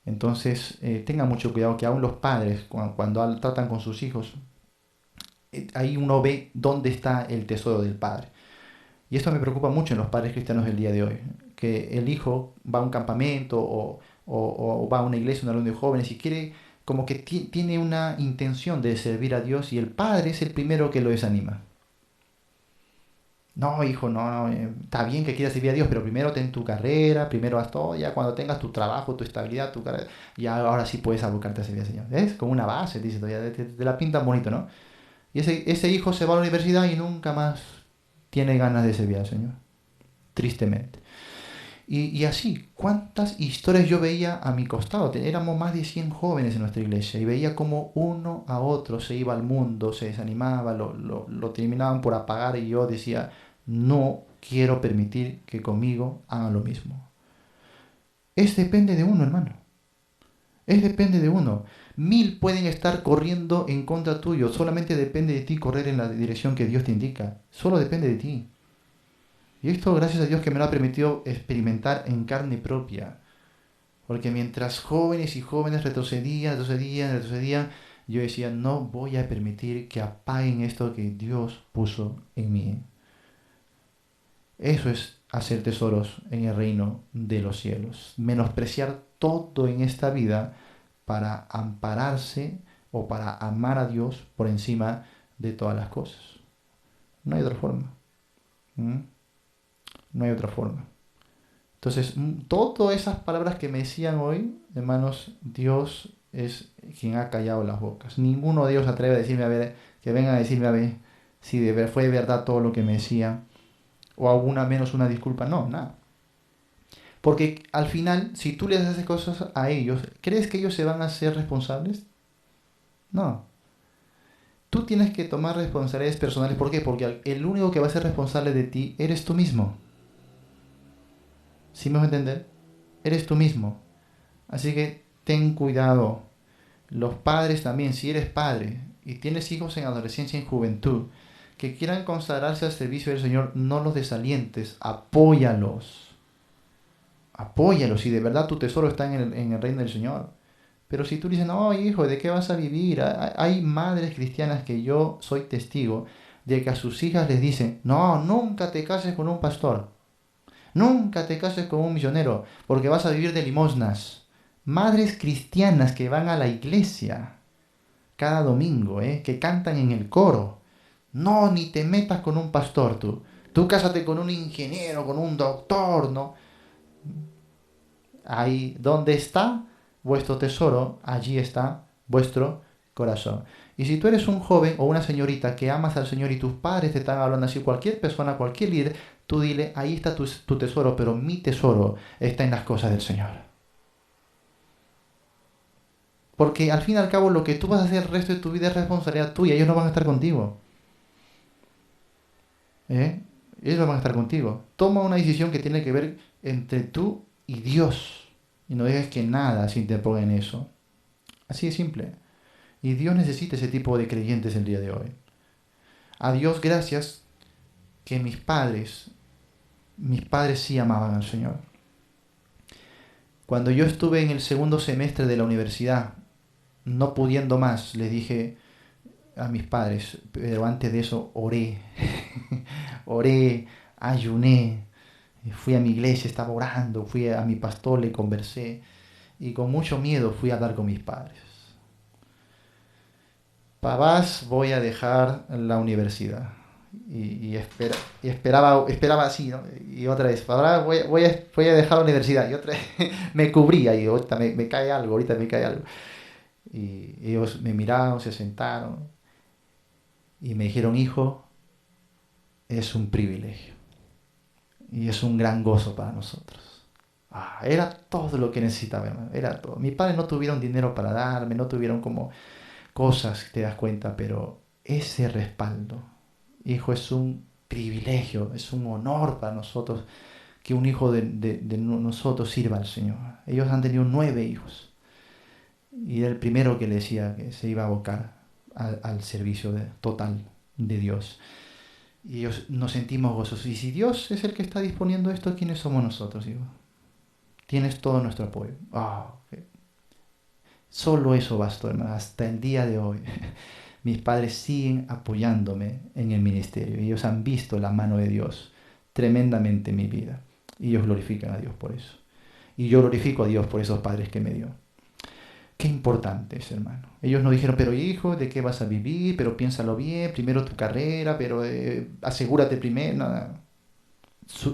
Entonces, tengan mucho cuidado que aún los padres, cuando tratan con sus hijos, ahí uno ve dónde está el tesoro del padre. Y esto me preocupa mucho en los padres cristianos del día de hoy, que el hijo va a un campamento o va a una iglesia, una reunión de jóvenes y quiere, como que tiene una intención de servir a Dios y el padre es el primero que lo desanima. No, hijo, no, está bien que quieras servir a Dios, pero primero ten tu carrera, primero haz todo, ya cuando tengas tu trabajo, tu estabilidad, tu carrera, ya ahora sí puedes abocarte a servir al Señor. Es como una base, dice todavía, te la pintan bonito, ¿no? Y ese hijo se va a la universidad y nunca más tiene ganas de servir al Señor, tristemente. Y así, ¿cuántas historias yo veía a mi costado? Éramos más de 100 jóvenes en nuestra iglesia y veía como uno a otro se iba al mundo, se desanimaba, lo terminaban por apagar y yo decía, no quiero permitir que conmigo hagan lo mismo. Depende de uno, hermano. Depende de uno. 1000 pueden estar corriendo en contra tuyo. Solamente depende de ti correr en la dirección que Dios te indica. Solo depende de ti. Y esto, gracias a Dios, que me lo ha permitido experimentar en carne propia. Porque mientras jóvenes y jóvenes retrocedían, yo decía, no voy a permitir que apaguen esto que Dios puso en mí. Eso es hacer tesoros en el reino de los cielos. Menospreciar todo en esta vida para ampararse o para amar a Dios por encima de todas las cosas. No hay otra forma. ¿Mm? No hay otra forma. Entonces, todas esas palabras que me decían hoy, hermanos, Dios es quien ha callado las bocas. Ninguno de ellos atreve a decirme, a ver, que vengan a decirme, a ver, si fue verdad todo lo que me decía, o alguna menos una disculpa. No, nada. Porque al final, si tú les haces cosas a ellos, ¿crees que ellos se van a ser responsables? No. Tú tienes que tomar responsabilidades personales. ¿Por qué? Porque el único que va a ser responsable de ti eres tú mismo. ¿Sí me vas a entender? Eres tú mismo. Así que ten cuidado. Los padres también, si eres padre y tienes hijos en adolescencia y en juventud, que quieran consagrarse al servicio del Señor, no los desalientes, apóyalos. Apóyalos, si de verdad tu tesoro está en el reino del Señor. Pero si tú dices, no, hijo, ¿de qué vas a vivir? Hay madres cristianas que yo soy testigo de que a sus hijas les dicen, no, nunca te cases con un pastor. Nunca te cases con un misionero, porque vas a vivir de limosnas. Madres cristianas que van a la iglesia cada domingo, que cantan en el coro. No, ni te metas con un pastor tú. Tú cásate con un ingeniero, con un doctor, ¿no? Ahí donde está vuestro tesoro, allí está vuestro corazón. Y si tú eres un joven o una señorita que amas al Señor y tus padres te están hablando así, cualquier persona, cualquier líder, tú dile, ahí está tu tesoro, pero mi tesoro está en las cosas del Señor. Porque al fin y al cabo lo que tú vas a hacer el resto de tu vida es responsabilidad tuya, ellos no van a estar contigo. Ellos no van a estar contigo. Toma una decisión que tiene que ver entre tú y Dios. Y no dejes que nada se interponga en eso. Así de simple. Y Dios necesita ese tipo de creyentes el día de hoy. A Dios gracias que mis padres sí amaban al Señor. Cuando yo estuve en el segundo semestre de la universidad, no pudiendo más, les dije a mis padres, pero antes de eso oré, oré, ayuné, fui a mi iglesia, estaba orando, fui a mi pastor, le conversé y con mucho miedo fui a hablar con mis padres. Papás, voy a dejar la universidad. Esperaba así, ¿no? Y otra vez, papá, voy a dejar la universidad. Y otra vez me cubría y ahorita me cae algo, ahorita me cae algo. Y ellos me miraron, se sentaron y me dijeron, hijo, es un privilegio y es un gran gozo para nosotros. Era todo lo que necesitaba, hermano, era todo. Mis padres no tuvieron dinero para darme, no tuvieron como cosas, te das cuenta, pero ese respaldo, hijo, es un privilegio, es un honor para nosotros que un hijo de nosotros sirva al Señor. Ellos han tenido 9 hijos y era el primero que le decía que se iba a abocar al servicio total de Dios. Y ellos nos sentimos gozosos. Y si Dios es el que está disponiendo esto, ¿quiénes somos nosotros, hijo? Tienes todo nuestro apoyo. Okay. Solo eso bastó, hermano, hasta el día de hoy. Mis padres siguen apoyándome en el ministerio. Ellos han visto la mano de Dios tremendamente en mi vida. Y ellos glorifican a Dios por eso. Y yo glorifico a Dios por esos padres que me dio. Qué importante es, hermano. Ellos no dijeron, pero hijo, ¿de qué vas a vivir? Pero piénsalo bien, primero tu carrera, pero asegúrate primero. Nada.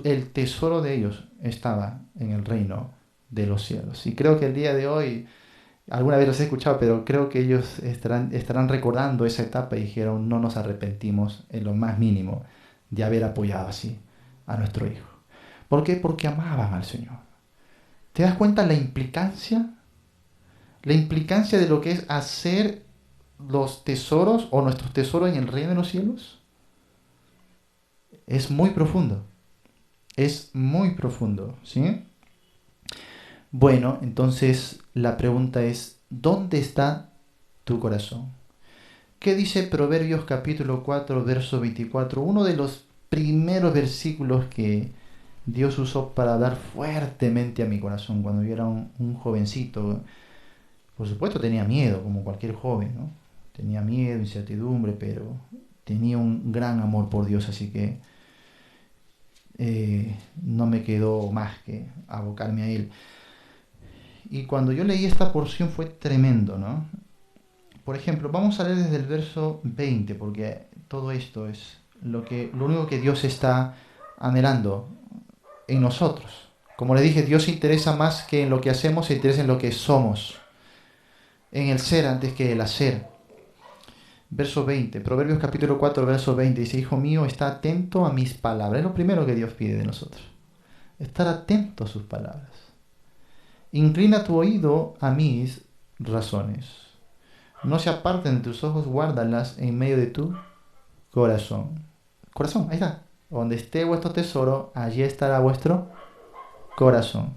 El tesoro de ellos estaba en el reino de los cielos. Y creo que el día de hoy, alguna vez los he escuchado, pero creo que ellos estarán recordando esa etapa y dijeron, no nos arrepentimos en lo más mínimo de haber apoyado así a nuestro hijo. ¿Por qué? Porque amaban al Señor. ¿Te das cuenta la implicancia? La implicancia de lo que es hacer los tesoros o nuestros tesoros en el reino de los cielos es muy profundo. Es muy profundo, ¿sí? Bueno, entonces la pregunta es, ¿dónde está tu corazón? ¿Qué dice Proverbios capítulo 4, verso 24? Uno de los primeros versículos que Dios usó para hablar fuertemente a mi corazón cuando yo era un jovencito. Por supuesto tenía miedo, como cualquier joven, ¿no? Tenía miedo, incertidumbre, pero tenía un gran amor por Dios, así que no me quedó más que abocarme a Él. Y cuando yo leí esta porción fue tremendo, ¿no? Por ejemplo, vamos a leer desde el verso 20, porque todo esto es lo único que Dios está anhelando en nosotros. Como le dije, Dios se interesa más que en lo que hacemos, se interesa en lo que somos, en el ser antes que el hacer. Verso 20, Proverbios capítulo 4, verso 20, dice, Hijo mío, está atento a mis palabras. Es lo primero que Dios pide de nosotros, estar atento a sus palabras. Inclina tu oído a mis razones. No se aparten de tus ojos, guárdalas en medio de tu corazón. Corazón, ahí está. Donde esté vuestro tesoro, allí estará vuestro corazón.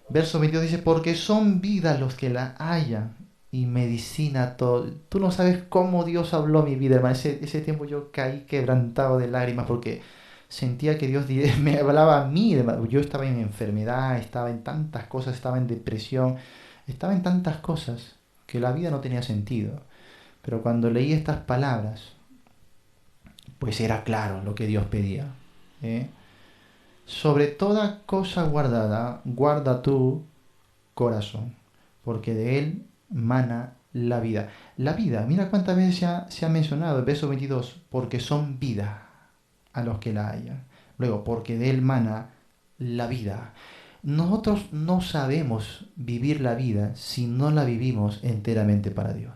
Verso 22 dice, porque son vida los que la hallan y medicina todo. Tú no sabes cómo Dios habló a mi vida, hermano. Ese tiempo yo caí quebrantado de lágrimas porque sentía que Dios me hablaba a mí. Yo estaba en enfermedad, estaba en tantas cosas, estaba en depresión, estaba en tantas cosas que la vida no tenía sentido. Pero cuando leí estas palabras, pues era claro lo que Dios pedía. ¿eh? Sobre toda cosa guardada, guarda tu corazón, porque de él mana la vida. La vida, mira cuántas veces se ha mencionado el verso 22, porque son vida a los que la hallan. Luego, porque de él mana la vida. Nosotros no sabemos vivir la vida si no la vivimos enteramente para Dios.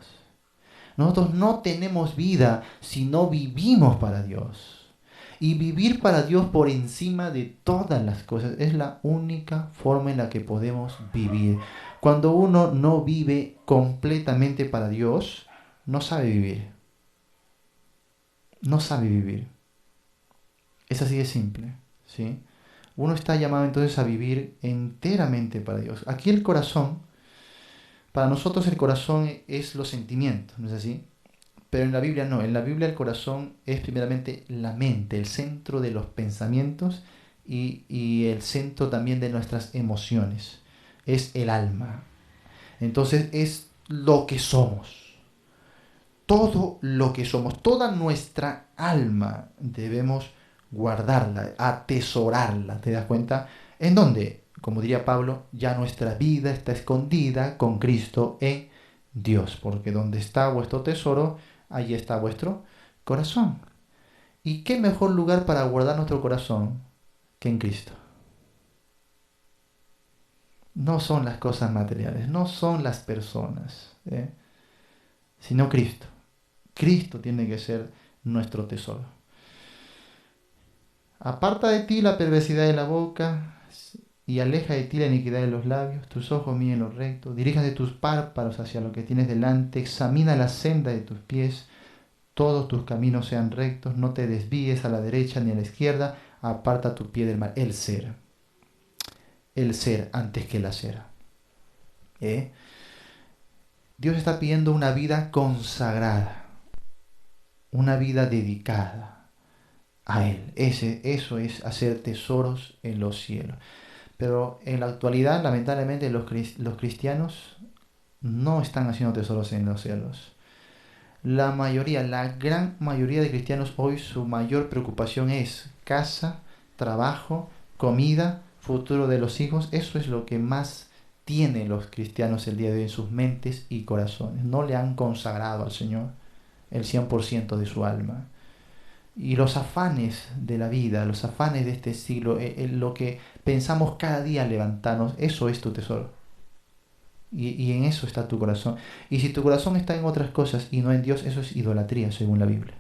Nosotros no tenemos vida si no vivimos para Dios. Y vivir para Dios por encima de todas las cosas es la única forma en la que podemos vivir. Cuando uno no vive completamente para Dios, no sabe vivir. No sabe vivir. Es así de simple, ¿sí? Uno está llamado entonces a vivir enteramente para Dios. Aquí el corazón, para nosotros el corazón es los sentimientos, ¿no es así? Pero en la Biblia no, en la Biblia el corazón es primeramente la mente, el centro de los pensamientos y el centro también de nuestras emociones. Es el alma. Entonces es lo que somos. Todo lo que somos, toda nuestra alma debemos guardarla, atesorarla. ¿Te das cuenta? ¿En dónde? Como diría Pablo, ya nuestra vida está escondida con Cristo en Dios, porque donde está vuestro tesoro, allí está vuestro corazón. ¿Y qué mejor lugar para guardar nuestro corazón que en Cristo? No son las cosas materiales, no son las personas, sino Cristo. Cristo tiene que ser nuestro tesoro. Aparta de ti la perversidad de la boca y aleja de ti la iniquidad de los labios. Tus ojos miren lo recto. Diríjate tus párpados hacia lo que tienes delante. Examina la senda de tus pies. Todos tus caminos sean rectos. No te desvíes a la derecha ni a la izquierda. Aparta tu pie del mal. El ser. El ser antes que el hacer. ¿Eh? Dios está pidiendo una vida consagrada. Una vida dedicada a Él. Eso es hacer tesoros en los cielos. Pero en la actualidad, lamentablemente, los cristianos no están haciendo tesoros en los cielos. La mayoría, la gran mayoría de cristianos hoy su mayor preocupación es casa, trabajo, comida, futuro de los hijos. Eso es lo que más tienen los cristianos el día de hoy en sus mentes y corazones. No le han consagrado al Señor el 100% de su alma. Y los afanes de la vida, los afanes de este siglo, lo que pensamos cada día levantarnos, eso es tu tesoro. Y en eso está tu corazón. Y si tu corazón está en otras cosas y no en Dios, eso es idolatría según la Biblia.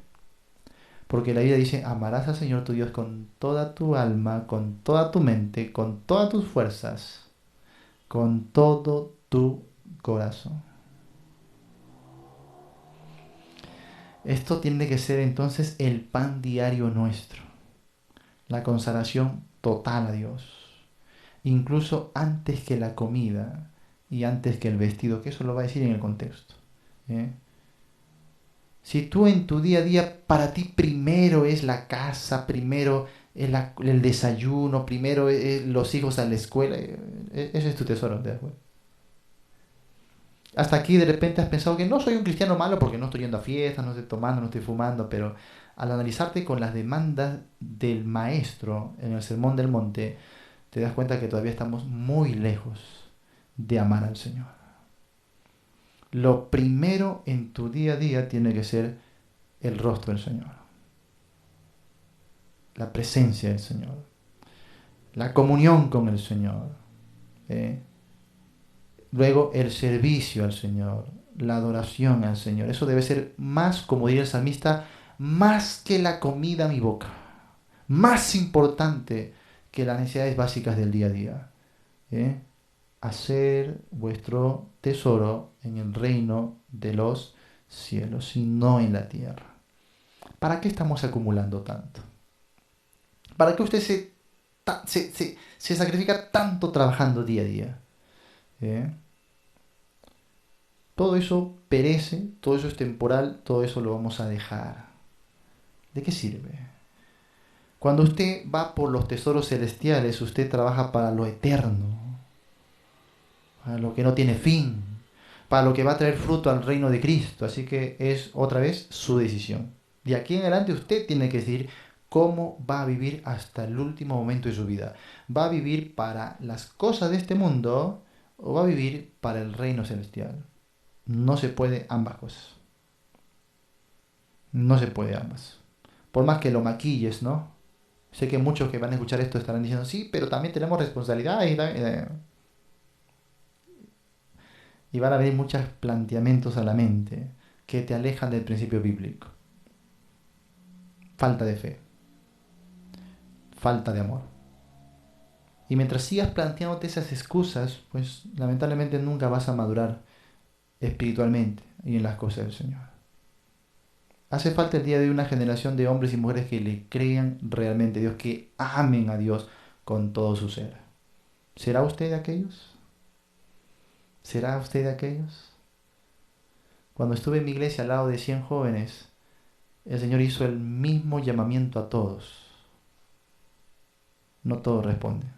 Porque la Biblia dice, amarás al Señor tu Dios con toda tu alma, con toda tu mente, con todas tus fuerzas, con todo tu corazón. Esto tiene que ser entonces el pan diario nuestro. La consagración total a Dios. incluso antes que la comida y antes que el vestido, que eso lo va a decir en el contexto. ¿Eh? Si tú en tu día a día, para ti primero es la casa, primero es el desayuno, primero es los hijos a la escuela, ese es tu tesoro, ¿te das cuenta? Hasta aquí de repente has pensado que no soy un cristiano malo porque no estoy yendo a fiestas, no estoy tomando, no estoy fumando, pero al analizarte con las demandas del maestro en el Sermón del Monte, te das cuenta que todavía estamos muy lejos de amar al Señor. Lo primero en tu día a día tiene que ser el rostro del Señor, la presencia del Señor, la comunión con el Señor. ¿Eh? Luego el servicio al Señor, la adoración al Señor. Eso debe ser más, como diría el salmista, más que la comida a mi boca. Más importante que las necesidades básicas del día a día. ¿Eh? Hacer vuestro tesoro en el reino de los cielos y no en la tierra. ¿Para qué estamos acumulando tanto? ¿Para qué usted se sacrifica tanto trabajando día a día? ¿Eh? Todo eso perece, todo eso es temporal, todo eso lo vamos a dejar. ¿De qué sirve? Cuando usted va por los tesoros celestiales, usted trabaja para lo eterno, para lo que no tiene fin, para lo que va a traer fruto al reino de Cristo. Así que es otra vez su decisión. De aquí en adelante usted tiene que decidir cómo va a vivir hasta el último momento de su vida. ¿Va a vivir para las cosas de este mundo o va a vivir para el reino celestial? No se puede ambas cosas. No se puede ambas. Por más que lo maquilles, ¿no? Sé que muchos que van a escuchar esto estarán diciendo, sí, pero también tenemos responsabilidad y van a venir muchos planteamientos a la mente que te alejan del principio bíblico. Falta de fe. Falta de amor. Y mientras sigas planteándote esas excusas, pues lamentablemente nunca vas a madurar espiritualmente y en las cosas del Señor. Hace falta el día de hoy una generación de hombres y mujeres que le crean realmente a Dios, que amen a Dios con todo su ser. ¿Será usted de aquellos? ¿Será usted de aquellos? Cuando estuve en mi iglesia al lado de 100 jóvenes, el Señor hizo el mismo llamamiento a todos. No todos responden.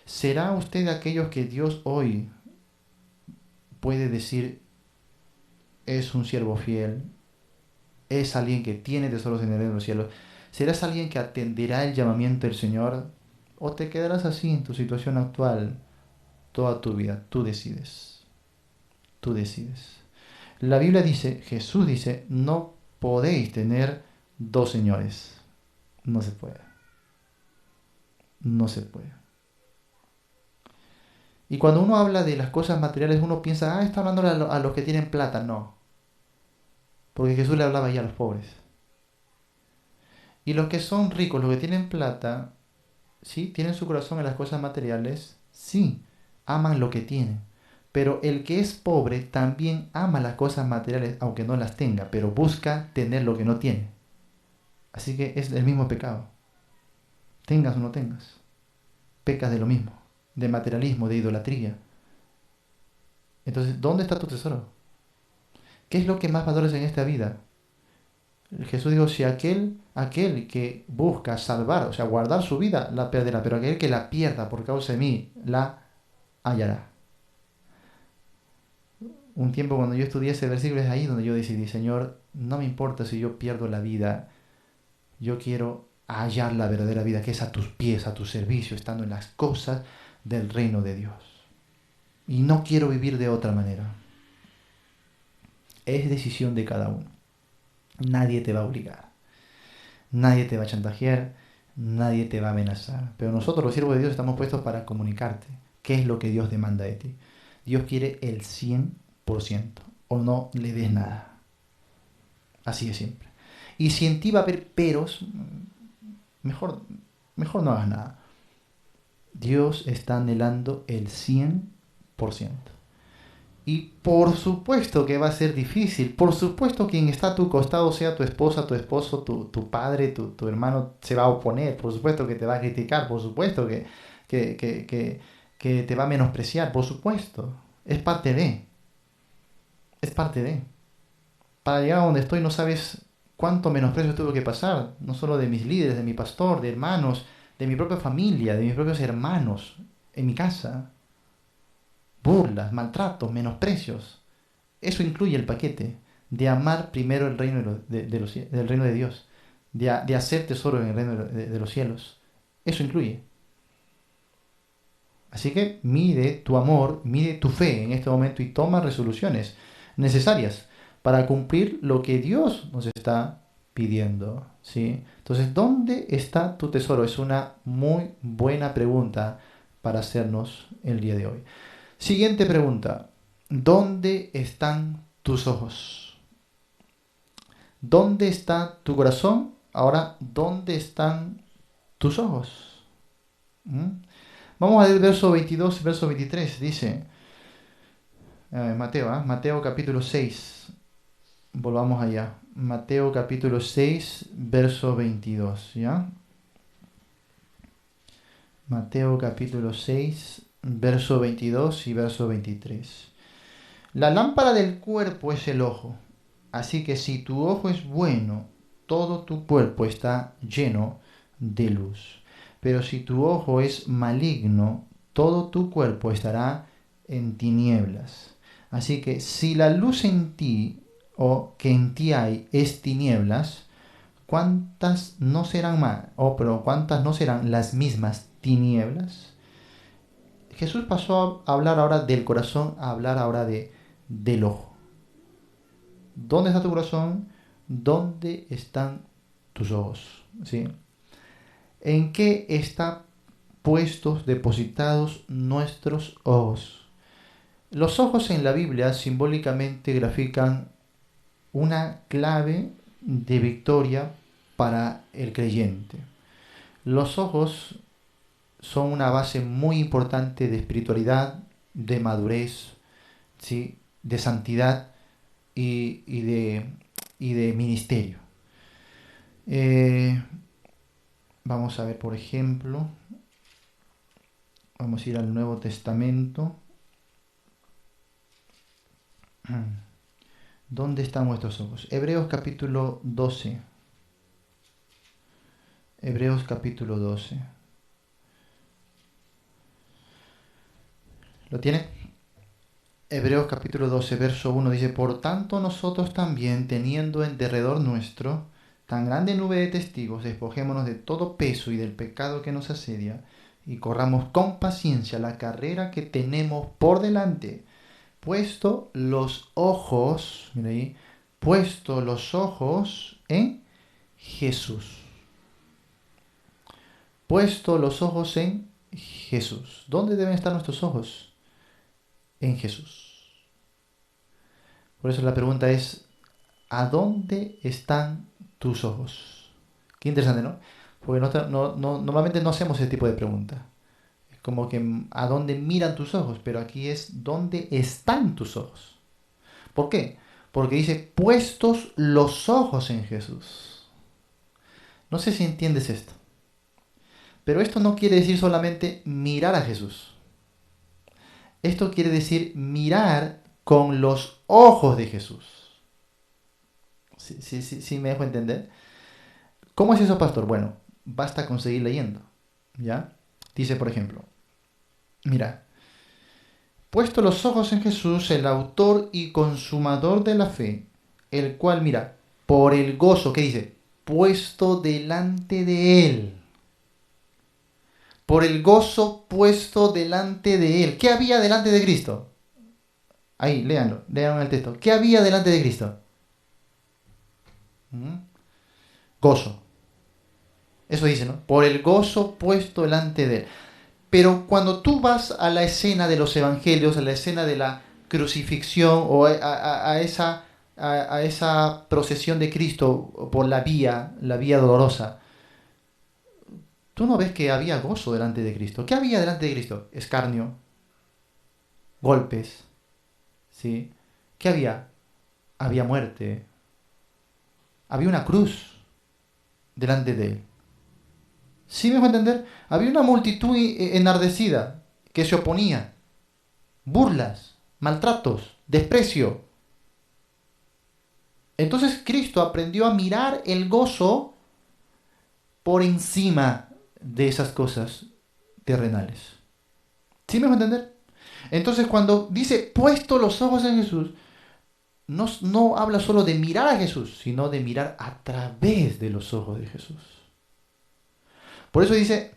¿Será usted de aquellos que Dios hoy puede decir es un siervo fiel, es alguien que tiene tesoros en el reino de los cielos? ¿Serás alguien que atenderá el llamamiento del Señor? ¿O te quedarás así en tu situación actual toda tu vida? Tú decides. Tú decides. La Biblia dice, Jesús dice, no podéis tener dos señores. No se puede. No se puede. Y cuando uno habla de las cosas materiales, uno piensa, está hablando a los que tienen plata. No. Porque Jesús le hablaba ya a los pobres. Y los que son ricos, los que tienen plata, sí, tienen su corazón en las cosas materiales, sí, aman lo que tienen. Pero el que es pobre también ama las cosas materiales, aunque no las tenga, pero busca tener lo que no tiene. Así que es el mismo pecado. Tengas o no tengas. Pecas de lo mismo, de materialismo, de idolatría. Entonces, ¿dónde está tu tesoro? ¿Qué es lo que más valoras en esta vida? Jesús dijo, si aquel que busca salvar, o sea, guardar su vida, la perderá, pero aquel que la pierda por causa de mí, la hallará. Un tiempo cuando yo estudié ese versículo es ahí donde yo decidí, Señor, no me importa si yo pierdo la vida, yo quiero hallar la verdadera vida, que es a tus pies, a tu servicio, estando en las cosas del reino de Dios. Y no quiero vivir de otra manera. Es decisión de cada uno. Nadie te va a obligar. Nadie te va a chantajear. Nadie te va a amenazar. Pero nosotros, los siervos de Dios, estamos puestos para comunicarte qué es lo que Dios demanda de ti. Dios quiere el 100% o no le des nada. Así de simple. Y si en ti va a haber peros, mejor no hagas nada. Dios está anhelando el 100%. Y por supuesto que va a ser difícil. Por supuesto que quien está a tu costado, sea tu esposa, tu esposo, tu padre, tu hermano, se va a oponer. Por supuesto que te va a criticar. Por supuesto que, que, que, que te va a menospreciar. Por supuesto. Es parte de. Es parte de. Para llegar a donde estoy no sabes cuánto menosprecio tuve que pasar. No solo de mis líderes, de mi pastor, de hermanos, de mi propia familia, de mis propios hermanos, en mi casa. Burlas, maltratos, menosprecios. Eso incluye el paquete de amar primero el reino del reino de Dios, de hacer tesoro en el reino de los cielos. Eso incluye. Así que mide tu amor, mide tu fe en este momento y toma resoluciones necesarias para cumplir lo que Dios nos está pidiendo. ¿Sí? Entonces, ¿dónde está tu tesoro? Es una muy buena pregunta para hacernos el día de hoy. Siguiente pregunta. ¿Dónde están tus ojos? ¿Dónde está tu corazón? Ahora, ¿dónde están tus ojos? ¿Mm? Vamos a ver el verso 22 y verso 23. Dice, Mateo capítulo 6. Volvamos allá. Mateo capítulo 6, verso 22. ¿Ya? Mateo capítulo 6, verso 22 y verso 23. La lámpara del cuerpo es el ojo. Así que si tu ojo es bueno, todo tu cuerpo está lleno de luz. Pero si tu ojo es maligno, todo tu cuerpo estará en tinieblas. Así que si la luz en ti o que en ti hay es tinieblas, ¿cuántas no serán más? Pero ¿cuántas no serán las mismas tinieblas? Jesús pasó a hablar ahora del corazón, a hablar ahora del ojo. ¿Dónde está tu corazón? ¿Dónde están tus ojos? ¿Sí? ¿En qué están puestos, depositados nuestros ojos? Los ojos en la Biblia simbólicamente grafican una clave de victoria para el creyente. Los ojos son una base muy importante de espiritualidad, de madurez, ¿sí? De santidad y de ministerio. Eh, Vamos a ver, por ejemplo, vamos a ir al Nuevo Testamento. ¿Dónde están vuestros ojos? Hebreos capítulo 12. Hebreos capítulo 12. ¿Lo tiene? Hebreos capítulo 12, verso 1 dice, por tanto nosotros también, teniendo en derredor nuestro tan grande nube de testigos, despojémonos de todo peso y del pecado que nos asedia, y corramos con paciencia la carrera que tenemos por delante, puesto los ojos, mira ahí, puesto los ojos en Jesús. Puesto los ojos en Jesús. ¿Dónde deben estar nuestros ojos? En Jesús. Por eso la pregunta es, ¿a dónde están tus ojos? Qué interesante, ¿no? Porque normalmente no hacemos ese tipo de pregunta. Es como que ¿a dónde miran tus ojos? Pero aquí es ¿dónde están tus ojos? ¿Por qué? Porque dice puestos los ojos en Jesús. No sé si entiendes esto. Pero esto no quiere decir solamente mirar a Jesús. Esto quiere decir mirar con los ojos de Jesús. ¿Sí me dejo entender? ¿Cómo es eso, pastor? Bueno, basta con seguir leyendo. ¿Ya? Dice, por ejemplo, mira, puesto los ojos en Jesús, el autor y consumador de la fe, el cual, mira, por el gozo, ¿qué dice? Puesto delante de él. Por el gozo puesto delante de él. ¿Qué había delante de Cristo? Ahí, léanlo, lean el texto. ¿Qué había delante de Cristo? Gozo. Eso dice, ¿no? Por el gozo puesto delante de él. Pero cuando tú vas a la escena de los evangelios, a la escena de la crucifixión o a esa procesión de Cristo por la vía dolorosa, tú no ves que había gozo delante de Cristo. ¿Qué había delante de Cristo? Escarnio, golpes, ¿sí? ¿Qué había? Había muerte, había una cruz delante de él. ¿Sí me dejo entender? Había una multitud enardecida que se oponía, burlas, maltratos, desprecio. Entonces Cristo aprendió a mirar el gozo por encima de esas cosas terrenales. ¿Sí me dejo entender? Entonces cuando dice puesto los ojos en Jesús, no habla solo de mirar a Jesús, sino de mirar a través de los ojos de Jesús. Por eso dice,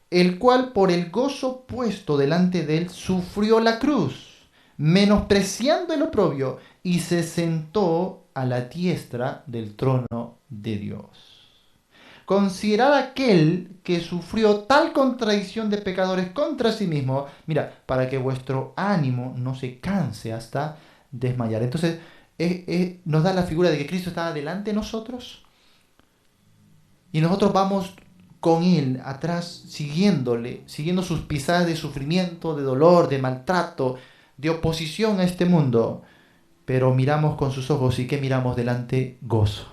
el cual por el gozo puesto delante de él sufrió la cruz, menospreciando el oprobio, y se sentó a la diestra del trono de Dios. Considerad aquel que sufrió tal contradicción de pecadores contra sí mismo, mira, para que vuestro ánimo no se canse hasta desmayar. Entonces, nos da la figura de que Cristo está delante de nosotros y nosotros vamos con Él atrás, siguiéndole, siguiendo sus pisadas de sufrimiento, de dolor, de maltrato, de oposición a este mundo. Pero miramos con sus ojos y ¿qué miramos delante? Gozo.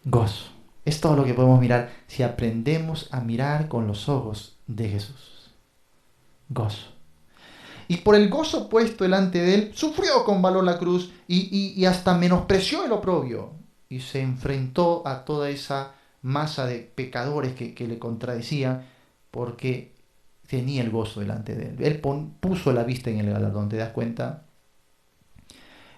Gozo. Es todo lo que podemos mirar si aprendemos a mirar con los ojos de Jesús. Gozo. Y por el gozo puesto delante de él, sufrió con valor la cruz y hasta menospreció el oprobio. Y se enfrentó a toda esa masa de pecadores que le contradecían porque tenía el gozo delante de él. Él puso la vista en el galardón, ¿te das cuenta?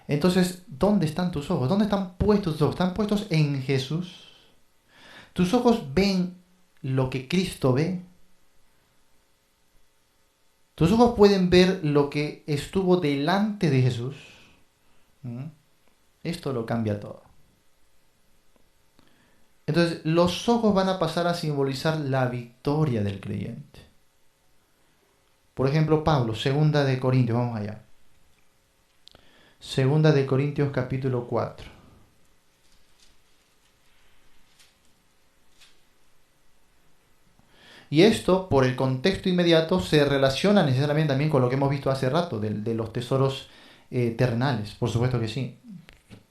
Entonces, ¿dónde están tus ojos? ¿Dónde están puestos tus ojos? ¿Están puestos en Jesús? ¿Tus ojos ven lo que Cristo ve? ¿Tus ojos pueden ver lo que estuvo delante de Jesús? ¿Mm? Esto lo cambia todo. Entonces, los ojos van a pasar a simbolizar la victoria del creyente. Por ejemplo, Pablo, segunda de Corintios, vamos allá. Segunda de Corintios capítulo 4. Y esto, por el contexto inmediato, se relaciona necesariamente también con lo que hemos visto hace rato, de los tesoros terrenales. Por supuesto que sí.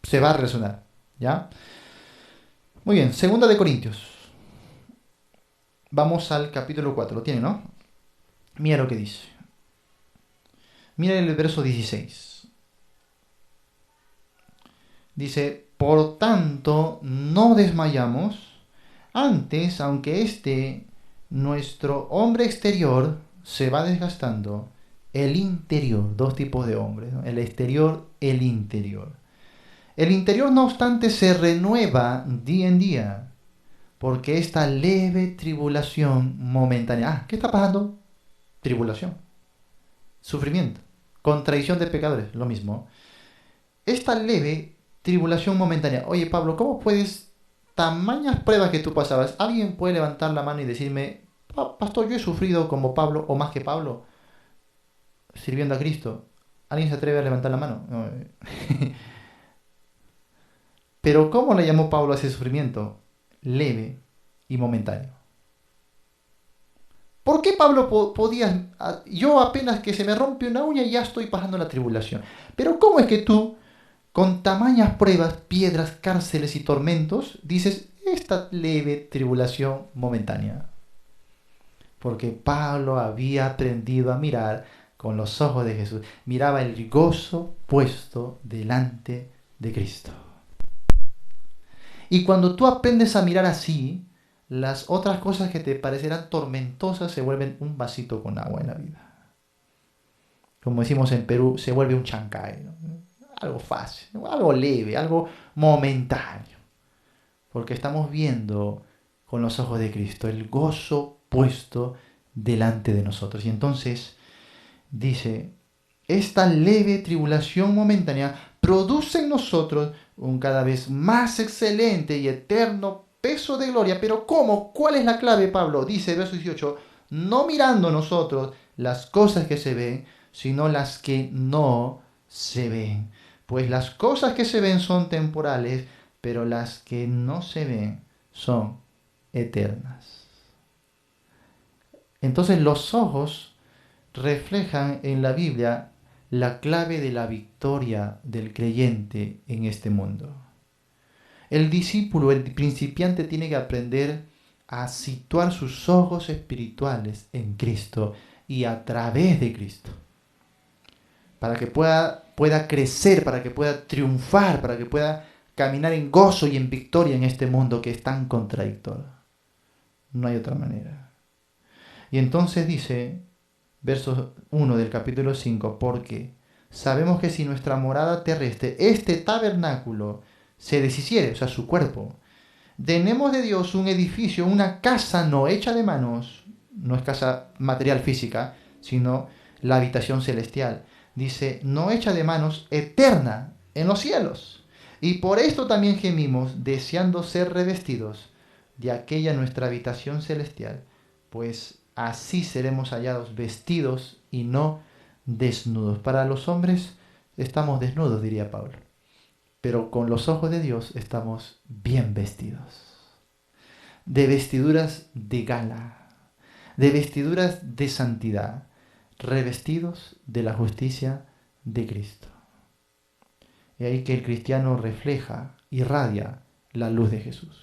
Se va a relacionar. ¿Ya? Muy bien, segunda de Corintios. Vamos al capítulo 4. Lo tiene, ¿no? Mira lo que dice. Mira el verso 16. Dice, por tanto, no desmayamos. Antes, aunque nuestro hombre exterior se va desgastando, el interior, dos tipos de hombres, ¿no? El exterior, el interior. El interior, no obstante, se renueva día en día, porque esta leve tribulación momentánea. ¿Qué está pasando? Tribulación, sufrimiento, contradicción de pecadores, lo mismo. Esta leve tribulación momentánea. Oye, Pablo, ¿cómo puedes, tamañas pruebas que tú pasabas? ¿Alguien puede levantar la mano y decirme, pastor, yo he sufrido como Pablo o más que Pablo, sirviendo a Cristo? ¿Alguien se atreve a levantar la mano? No. Pero ¿cómo le llamó Pablo a ese sufrimiento? Leve y momentáneo. ¿Por qué Pablo podía, yo apenas que se me rompe una uña ya estoy pasando la tribulación? Pero ¿cómo es que tú, con tamañas pruebas, piedras, cárceles y tormentos, dices esta leve tribulación momentánea? Porque Pablo había aprendido a mirar con los ojos de Jesús. Miraba el gozo puesto delante de Cristo. Y cuando tú aprendes a mirar así, las otras cosas que te parecerán tormentosas se vuelven un vasito con agua en la vida. Como decimos en Perú, se vuelve un chancay, ¿no? Algo fácil, algo leve, algo momentáneo. Porque estamos viendo con los ojos de Cristo el gozo puesto delante de nosotros. Y entonces dice, esta leve tribulación momentánea produce en nosotros un cada vez más excelente y eterno peso de gloria. Pero ¿cómo? ¿Cuál es la clave, Pablo? Dice, verso 18, no mirando nosotros las cosas que se ven, sino las que no se ven. Pues las cosas que se ven son temporales, pero las que no se ven son eternas. Entonces los ojos reflejan en la Biblia la clave de la victoria del creyente en este mundo. El discípulo, el principiante, tiene que aprender a situar sus ojos espirituales en Cristo y a través de Cristo, para que pueda crecer, para que pueda triunfar, para que pueda caminar en gozo y en victoria en este mundo que es tan contradictorio. No hay otra manera. Y entonces dice, verso 1 del capítulo 5, porque sabemos que si nuestra morada terrestre, este tabernáculo, se deshiciere, o sea, su cuerpo, tenemos de Dios un edificio, una casa no hecha de manos, no es casa material física, sino la habitación celestial. Dice, no hecha de manos, eterna en los cielos. Y por esto también gemimos, deseando ser revestidos de aquella nuestra habitación celestial, pues así seremos hallados vestidos y no desnudos. Para los hombres estamos desnudos, diría Pablo, pero con los ojos de Dios estamos bien vestidos, de vestiduras de gala, de vestiduras de santidad, revestidos de la justicia de Cristo. Y ahí que el cristiano refleja, irradia la luz de Jesús.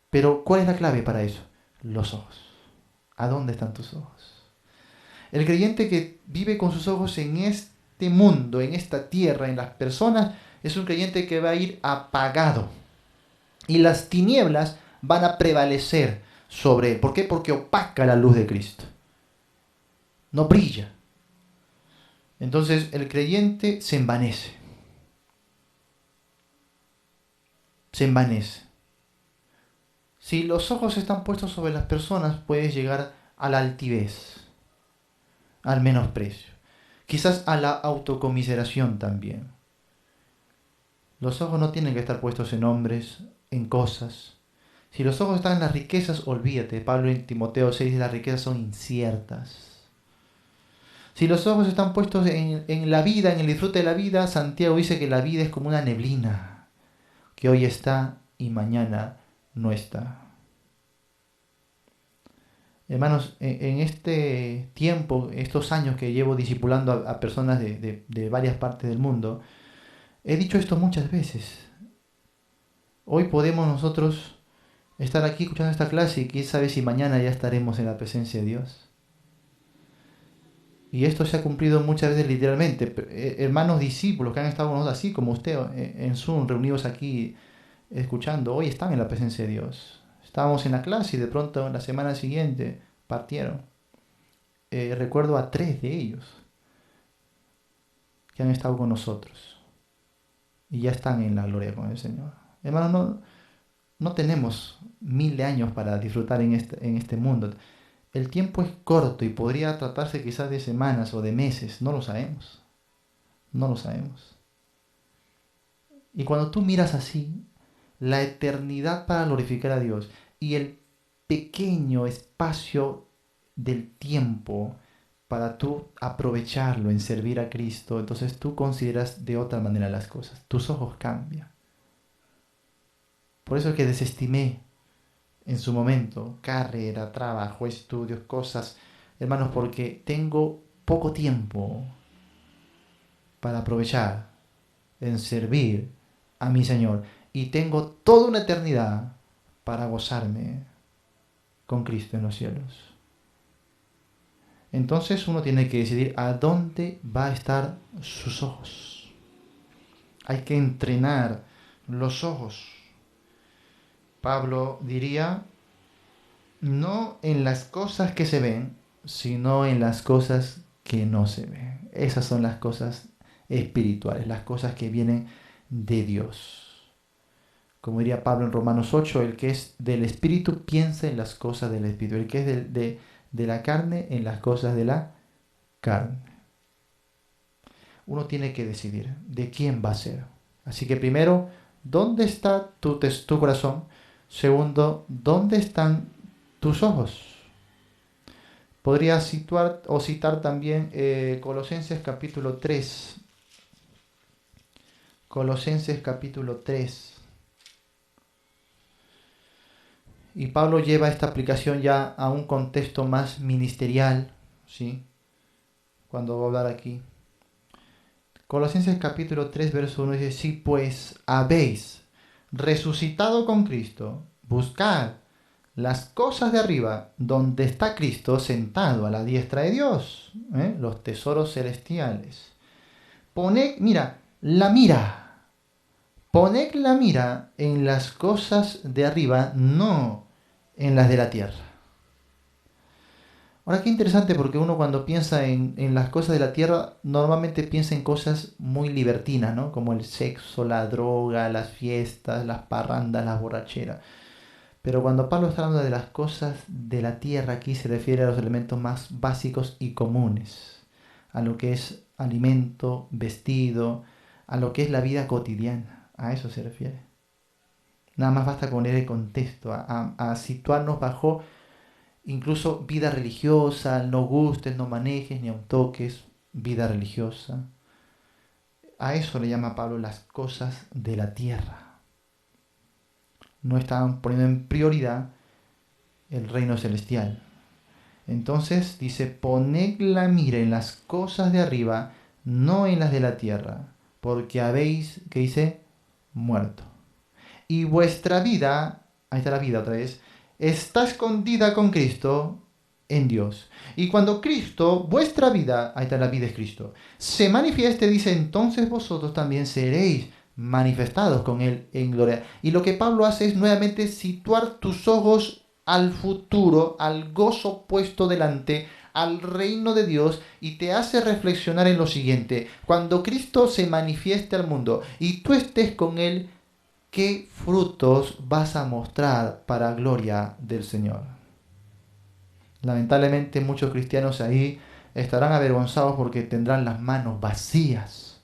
Pero ¿cuál es la clave para eso? Los ojos. ¿A dónde están tus ojos? El creyente que vive con sus ojos en este mundo, en esta tierra, en las personas, es un creyente que va a ir apagado. Y las tinieblas van a prevalecer sobre él. ¿Por qué? Porque opaca la luz de Cristo. No brilla. Entonces el creyente se envanece. Se envanece. Si los ojos están puestos sobre las personas, puedes llegar a la altivez, al menosprecio, quizás a la autocomiseración también. Los ojos no tienen que estar puestos en hombres, en cosas. Si los ojos están en las riquezas, olvídate. Pablo en Timoteo 6 dice, las riquezas son inciertas. Si los ojos están puestos en la vida, en el disfrute de la vida, Santiago dice que la vida es como una neblina, que hoy está y mañana no está. Hermanos, en este tiempo, estos años que llevo discipulando a personas de varias partes del mundo, he dicho esto muchas veces. Hoy podemos nosotros estar aquí escuchando esta clase y quién sabe si mañana ya estaremos en la presencia de Dios. Y esto se ha cumplido muchas veces literalmente. Hermanos discípulos que han estado con nosotros así como usted en Zoom, reunidos aquí escuchando, hoy están en la presencia de Dios. Estábamos en la clase y de pronto la semana siguiente partieron. Recuerdo a 3 de ellos que han estado con nosotros y ya están en la gloria con el Señor. Hermanos, no tenemos 1000 de años para disfrutar en este mundo. El tiempo es corto y podría tratarse quizás de semanas o de meses, no lo sabemos. No lo sabemos. Y cuando tú miras así, la eternidad para glorificar a Dios y el pequeño espacio del tiempo para tú aprovecharlo en servir a Cristo, entonces tú consideras de otra manera las cosas. Tus ojos cambian. Por eso es que desestimé en su momento carrera, trabajo, estudios, cosas, hermanos, porque tengo poco tiempo para aprovechar en servir a mi Señor y tengo toda una eternidad para gozarme con Cristo en los cielos. Entonces uno tiene que decidir a dónde va a estar sus ojos. Hay que entrenar los ojos. Pablo diría, no en las cosas que se ven, sino en las cosas que no se ven. Esas son las cosas espirituales, las cosas que vienen de Dios. Como diría Pablo en Romanos 8, el que es del Espíritu piensa en las cosas del Espíritu, el que es de la carne en las cosas de la carne. Uno tiene que decidir de quién va a ser. Así que primero, ¿dónde está tu corazón? Segundo, ¿dónde están tus ojos? Podría situar o citar también Colosenses capítulo 3. Colosenses capítulo 3. Y Pablo lleva esta aplicación ya a un contexto más ministerial, ¿sí? Cuando va a hablar aquí. Colosenses capítulo 3, verso 1 dice, si pues habéis resucitado con Cristo, buscad las cosas de arriba, donde está Cristo sentado a la diestra de Dios, los tesoros celestiales. Poned, mira, la mira. Poned la mira en las cosas de arriba, no en las de la tierra. Ahora, qué interesante, porque uno cuando piensa en las cosas de la tierra, normalmente piensa en cosas muy libertinas, ¿no? Como el sexo, la droga, las fiestas, las parrandas, las borracheras. Pero cuando Pablo está hablando de las cosas de la tierra, aquí se refiere a los elementos más básicos y comunes, a lo que es alimento, vestido, a lo que es la vida cotidiana. A eso se refiere. Nada más basta con leer el contexto, a situarnos bajo incluso vida religiosa, no gustes, no manejes, ni aun toques, vida religiosa. A eso le llama Pablo las cosas de la tierra. No estaban poniendo en prioridad el reino celestial. Entonces dice, poned la mira en las cosas de arriba, no en las de la tierra, porque habéis, ¿qué dice? Muerto. Y vuestra vida, ahí está la vida otra vez, está escondida con Cristo en Dios. Y cuando Cristo, vuestra vida, ahí está la vida es Cristo, se manifieste, dice, entonces vosotros también seréis manifestados con Él en gloria. Y lo que Pablo hace es nuevamente situar tus ojos al futuro, al gozo puesto delante, al reino de Dios, y te hace reflexionar en lo siguiente: cuando Cristo se manifieste al mundo y tú estés con Él, ¿qué frutos vas a mostrar para gloria del Señor? Lamentablemente muchos cristianos ahí estarán avergonzados porque tendrán las manos vacías,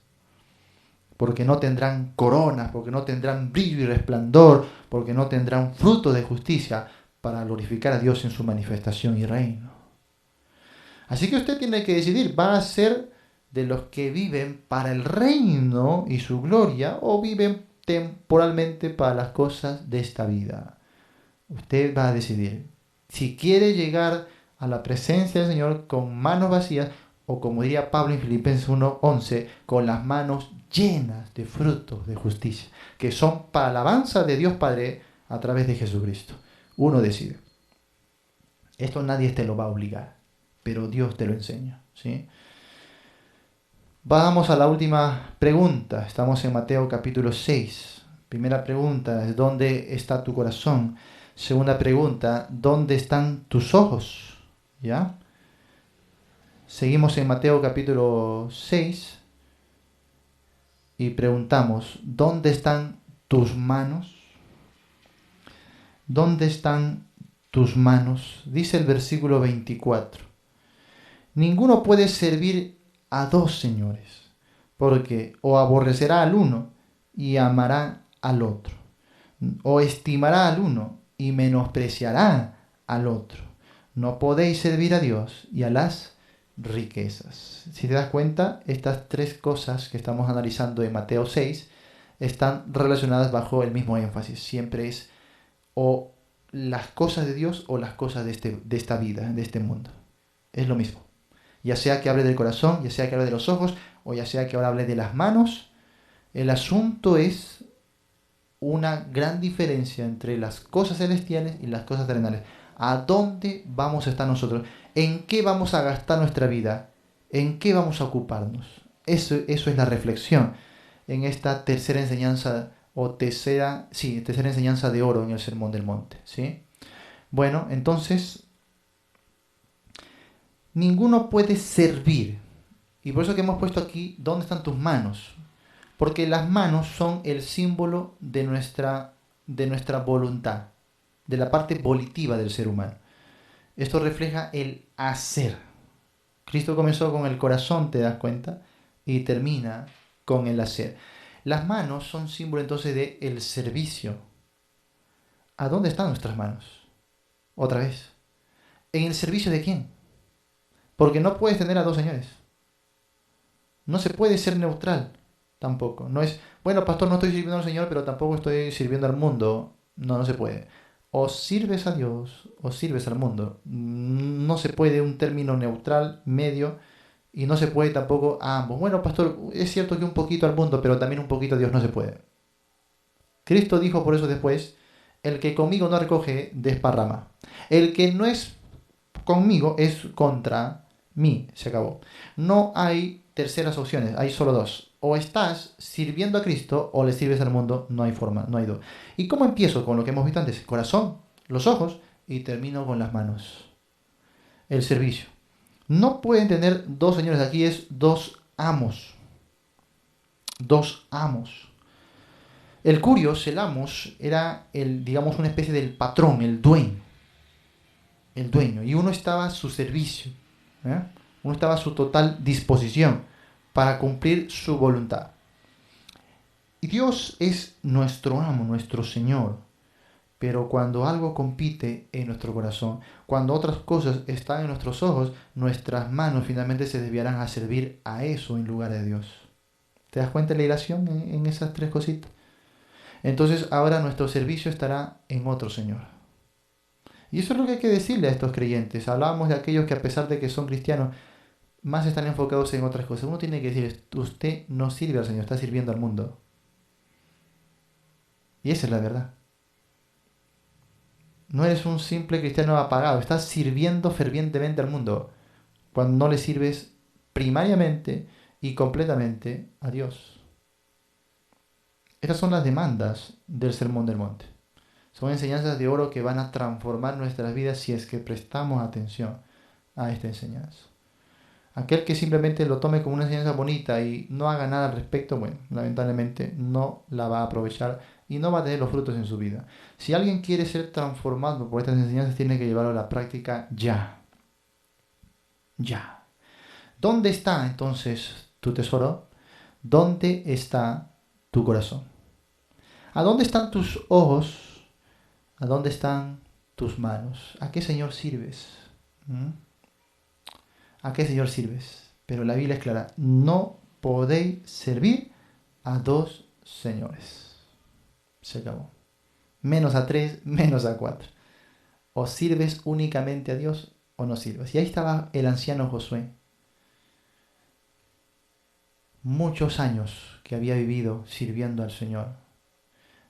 porque no tendrán coronas, porque no tendrán brillo y resplandor, porque no tendrán fruto de justicia para glorificar a Dios en su manifestación y reino. Así que usted tiene que decidir, ¿va a ser de los que viven para el reino y su gloria, o viven temporalmente para las cosas de esta vida? Usted va a decidir si quiere llegar a la presencia del Señor con manos vacías, o como diría Pablo en Filipenses 1:11, con las manos llenas de frutos de justicia, que son para alabanza de Dios Padre a través de Jesucristo. Uno decide. Esto nadie te lo va a obligar, pero Dios te lo enseña, ¿sí? Vamos a la última pregunta. Estamos en Mateo capítulo 6. Primera pregunta es: ¿dónde está tu corazón? Segunda pregunta: ¿dónde están tus ojos? ¿Ya? Seguimos en Mateo capítulo 6 y preguntamos: ¿dónde están tus manos? ¿Dónde están tus manos? Dice el versículo 24. Ninguno puede servir a dos señores, porque o aborrecerá al uno y amará al otro, o estimará al uno y menospreciará al otro. No podéis servir a Dios y a las riquezas. Si te das cuenta, estas tres cosas que estamos analizando en Mateo 6 están relacionadas bajo el mismo énfasis. Siempre es o las cosas de Dios o las cosas de esta vida, de este mundo. Es lo mismo. Ya sea que hable del corazón, ya sea que hable de los ojos, o ya sea que ahora hable de las manos, el asunto es una gran diferencia entre las cosas celestiales y las cosas terrenales. ¿A dónde vamos a estar nosotros? ¿En qué vamos a gastar nuestra vida? ¿En qué vamos a ocuparnos? Eso es la reflexión en esta tercera enseñanza, o tercera enseñanza de oro en el Sermón del Monte, ¿sí? Bueno, entonces, ninguno puede servir. Y por eso que hemos puesto aquí: ¿dónde están tus manos? Porque las manos son el símbolo de nuestra voluntad, de la parte volitiva del ser humano. Esto refleja el hacer. Cristo comenzó con el corazón, ¿te das cuenta? Y termina con el hacer. Las manos son símbolo entonces de el servicio. ¿A dónde están nuestras manos? Otra vez. ¿En el servicio de quién? Porque no puedes tener a dos señores. No se puede ser neutral tampoco. No es, bueno, pastor, no estoy sirviendo al Señor, pero tampoco estoy sirviendo al mundo. No, no se puede. O sirves a Dios o sirves al mundo. No se puede un término neutral, medio, y no se puede tampoco a ambos. Bueno, pastor, es cierto que un poquito al mundo, pero también un poquito a Dios no se puede. Cristo dijo por eso después, el que conmigo no recoge, desparrama. El que no es conmigo es contra mí. Se acabó. No hay terceras opciones, hay solo dos. O estás sirviendo a Cristo o le sirves al mundo, no hay forma, no hay dos. ¿Y cómo empiezo? Con lo que hemos visto antes, corazón, los ojos y termino con las manos. El servicio. No pueden tener dos señores, aquí es dos amos. Dos amos. El curios, el amos, era el, digamos, una especie del patrón, el dueño. El dueño. Y uno estaba a su servicio. ¿Eh? Uno estaba a su total disposición para cumplir su voluntad. Y Dios es nuestro amo, nuestro Señor. Pero cuando algo compite en nuestro corazón, cuando otras cosas están en nuestros ojos, nuestras manos finalmente se desviarán a servir a eso en lugar de Dios. ¿Te das cuenta de la ilación en esas tres cositas? Entonces ahora nuestro servicio estará en otro Señor. Y eso es lo que hay que decirle a estos creyentes. Hablábamos de aquellos que a pesar de que son cristianos, más están enfocados en otras cosas. Uno tiene que decir, usted no sirve al Señor, está sirviendo al mundo. Y esa es la verdad. No eres un simple cristiano apagado, estás sirviendo fervientemente al mundo cuando no le sirves primariamente y completamente a Dios. Estas son las demandas del Sermón del Monte. Son enseñanzas de oro que van a transformar nuestras vidas si es que prestamos atención a esta enseñanza. Aquel que simplemente lo tome como una enseñanza bonita y no haga nada al respecto, bueno, lamentablemente no la va a aprovechar y no va a tener los frutos en su vida. Si alguien quiere ser transformado por estas enseñanzas, tiene que llevarlo a la práctica ya. Ya. ¿Dónde está entonces tu tesoro? ¿Dónde está tu corazón? ¿A dónde están tus ojos? ¿A dónde están tus manos? ¿A qué Señor sirves? ¿Mm? ¿A qué Señor sirves? Pero la Biblia es clara, no podéis servir a dos señores. Se acabó. Menos a tres, menos a cuatro. O sirves únicamente a Dios o no sirves. Y ahí estaba el anciano Josué. Muchos años que había vivido sirviendo al Señor.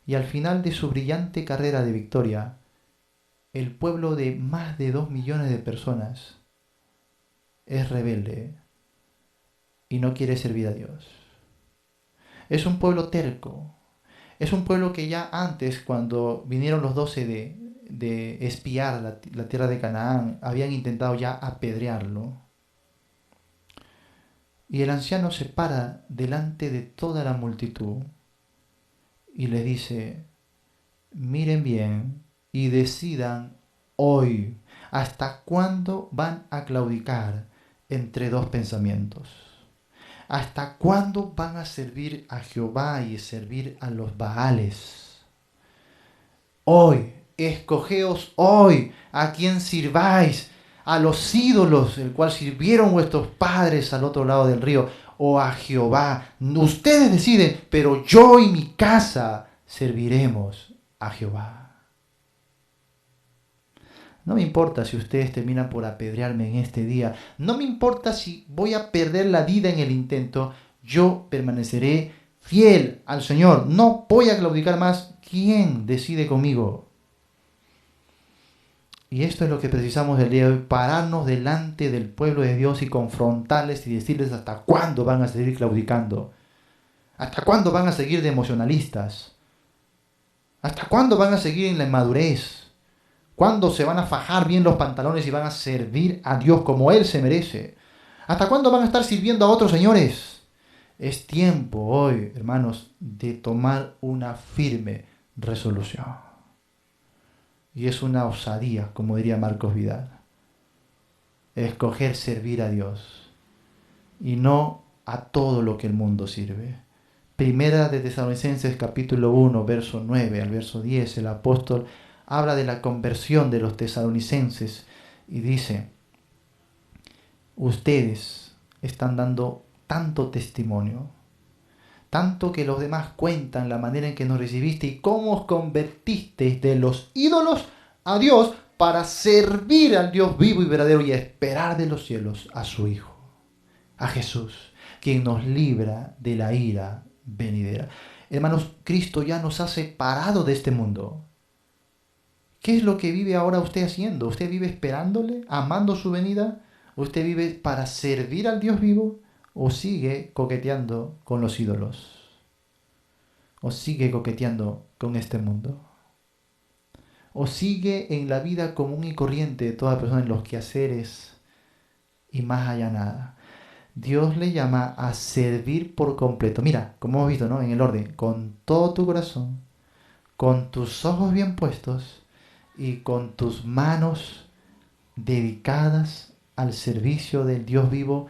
Y al final de su brillante carrera de victoria, el pueblo de más de 2 millones de personas es rebelde y no quiere servir a Dios. Es un pueblo terco. Es un pueblo que ya antes, cuando vinieron los 12 de espiar la tierra de Canaán, habían intentado ya apedrearlo. Y el anciano se para delante de toda la multitud y le dice, miren bien y decidan hoy hasta cuándo van a claudicar entre dos pensamientos. ¿Hasta cuándo van a servir a Jehová y servir a los Baales? Hoy, escogeos hoy a quien sirváis, a los ídolos, el cual sirvieron vuestros padres al otro lado del río, o a Jehová. Ustedes deciden, pero yo y mi casa serviremos a Jehová. No me importa si ustedes terminan por apedrearme en este día. No me importa si voy a perder la vida en el intento. Yo permaneceré fiel al Señor. No voy a claudicar más. ¿Quién decide conmigo? Y esto es lo que precisamos el día de hoy. Pararnos delante del pueblo de Dios y confrontarles y decirles hasta cuándo van a seguir claudicando. ¿Hasta cuándo van a seguir de emocionalistas? ¿Hasta cuándo van a seguir en la inmadurez? ¿Cuándo se van a fajar bien los pantalones y van a servir a Dios como Él se merece? ¿Hasta cuándo van a estar sirviendo a otros señores? Es tiempo hoy, hermanos, de tomar una firme resolución. Y es una osadía, como diría Marcos Vidal. Escoger servir a Dios y no a todo lo que el mundo sirve. Primera de Tesalonicenses capítulo 1, verso 9 al verso 10, el apóstol habla de la conversión de los tesalonicenses y dice, ustedes están dando tanto testimonio tanto que los demás cuentan la manera en que nos recibiste y cómo os convertisteis de los ídolos a Dios para servir al Dios vivo y verdadero y esperar de los cielos a su Hijo, a Jesús, quien nos libra de la ira venidera. Hermanos, Cristo ya nos ha separado de este mundo. ¿Qué es lo que vive ahora usted haciendo? ¿Usted vive esperándole, amando su venida? ¿Usted vive para servir al Dios vivo? ¿O sigue coqueteando con los ídolos? ¿O sigue coqueteando con este mundo? ¿O sigue en la vida común y corriente de toda persona en los quehaceres y más allá nada? Dios le llama a servir por completo. Mira, como hemos visto, ¿no? En el orden, con todo tu corazón, con tus ojos bien puestos y con tus manos dedicadas al servicio del Dios vivo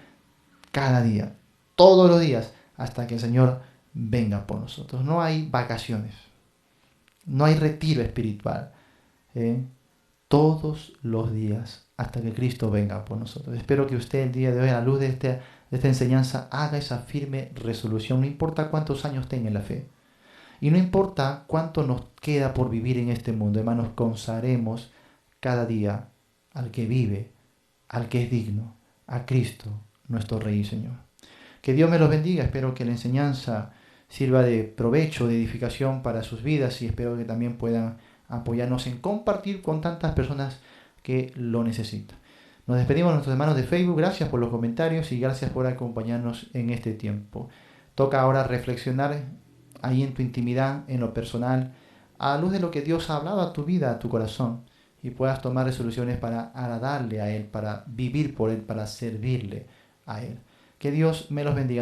cada día, todos los días, hasta que el Señor venga por nosotros. No hay vacaciones, no hay retiro espiritual. Todos los días, hasta que Cristo venga por nosotros. Espero que usted el día de hoy, a la luz de esta enseñanza, haga esa firme resolución. No importa cuántos años tenga en la fe. Y no importa cuánto nos queda por vivir en este mundo, hermanos, consagremos cada día al que vive, al que es digno, a Cristo, nuestro Rey y Señor. Que Dios me los bendiga. Espero que la enseñanza sirva de provecho, de edificación para sus vidas y espero que también puedan apoyarnos en compartir con tantas personas que lo necesitan. Nos despedimos de nuestros hermanos de Facebook. Gracias por los comentarios y gracias por acompañarnos en este tiempo. Toca ahora reflexionar ahí en tu intimidad, en lo personal, a la luz de lo que Dios ha hablado a tu vida, a tu corazón, y puedas tomar resoluciones para agradarle a Él, para vivir por Él, para servirle a Él. Que Dios me los bendiga.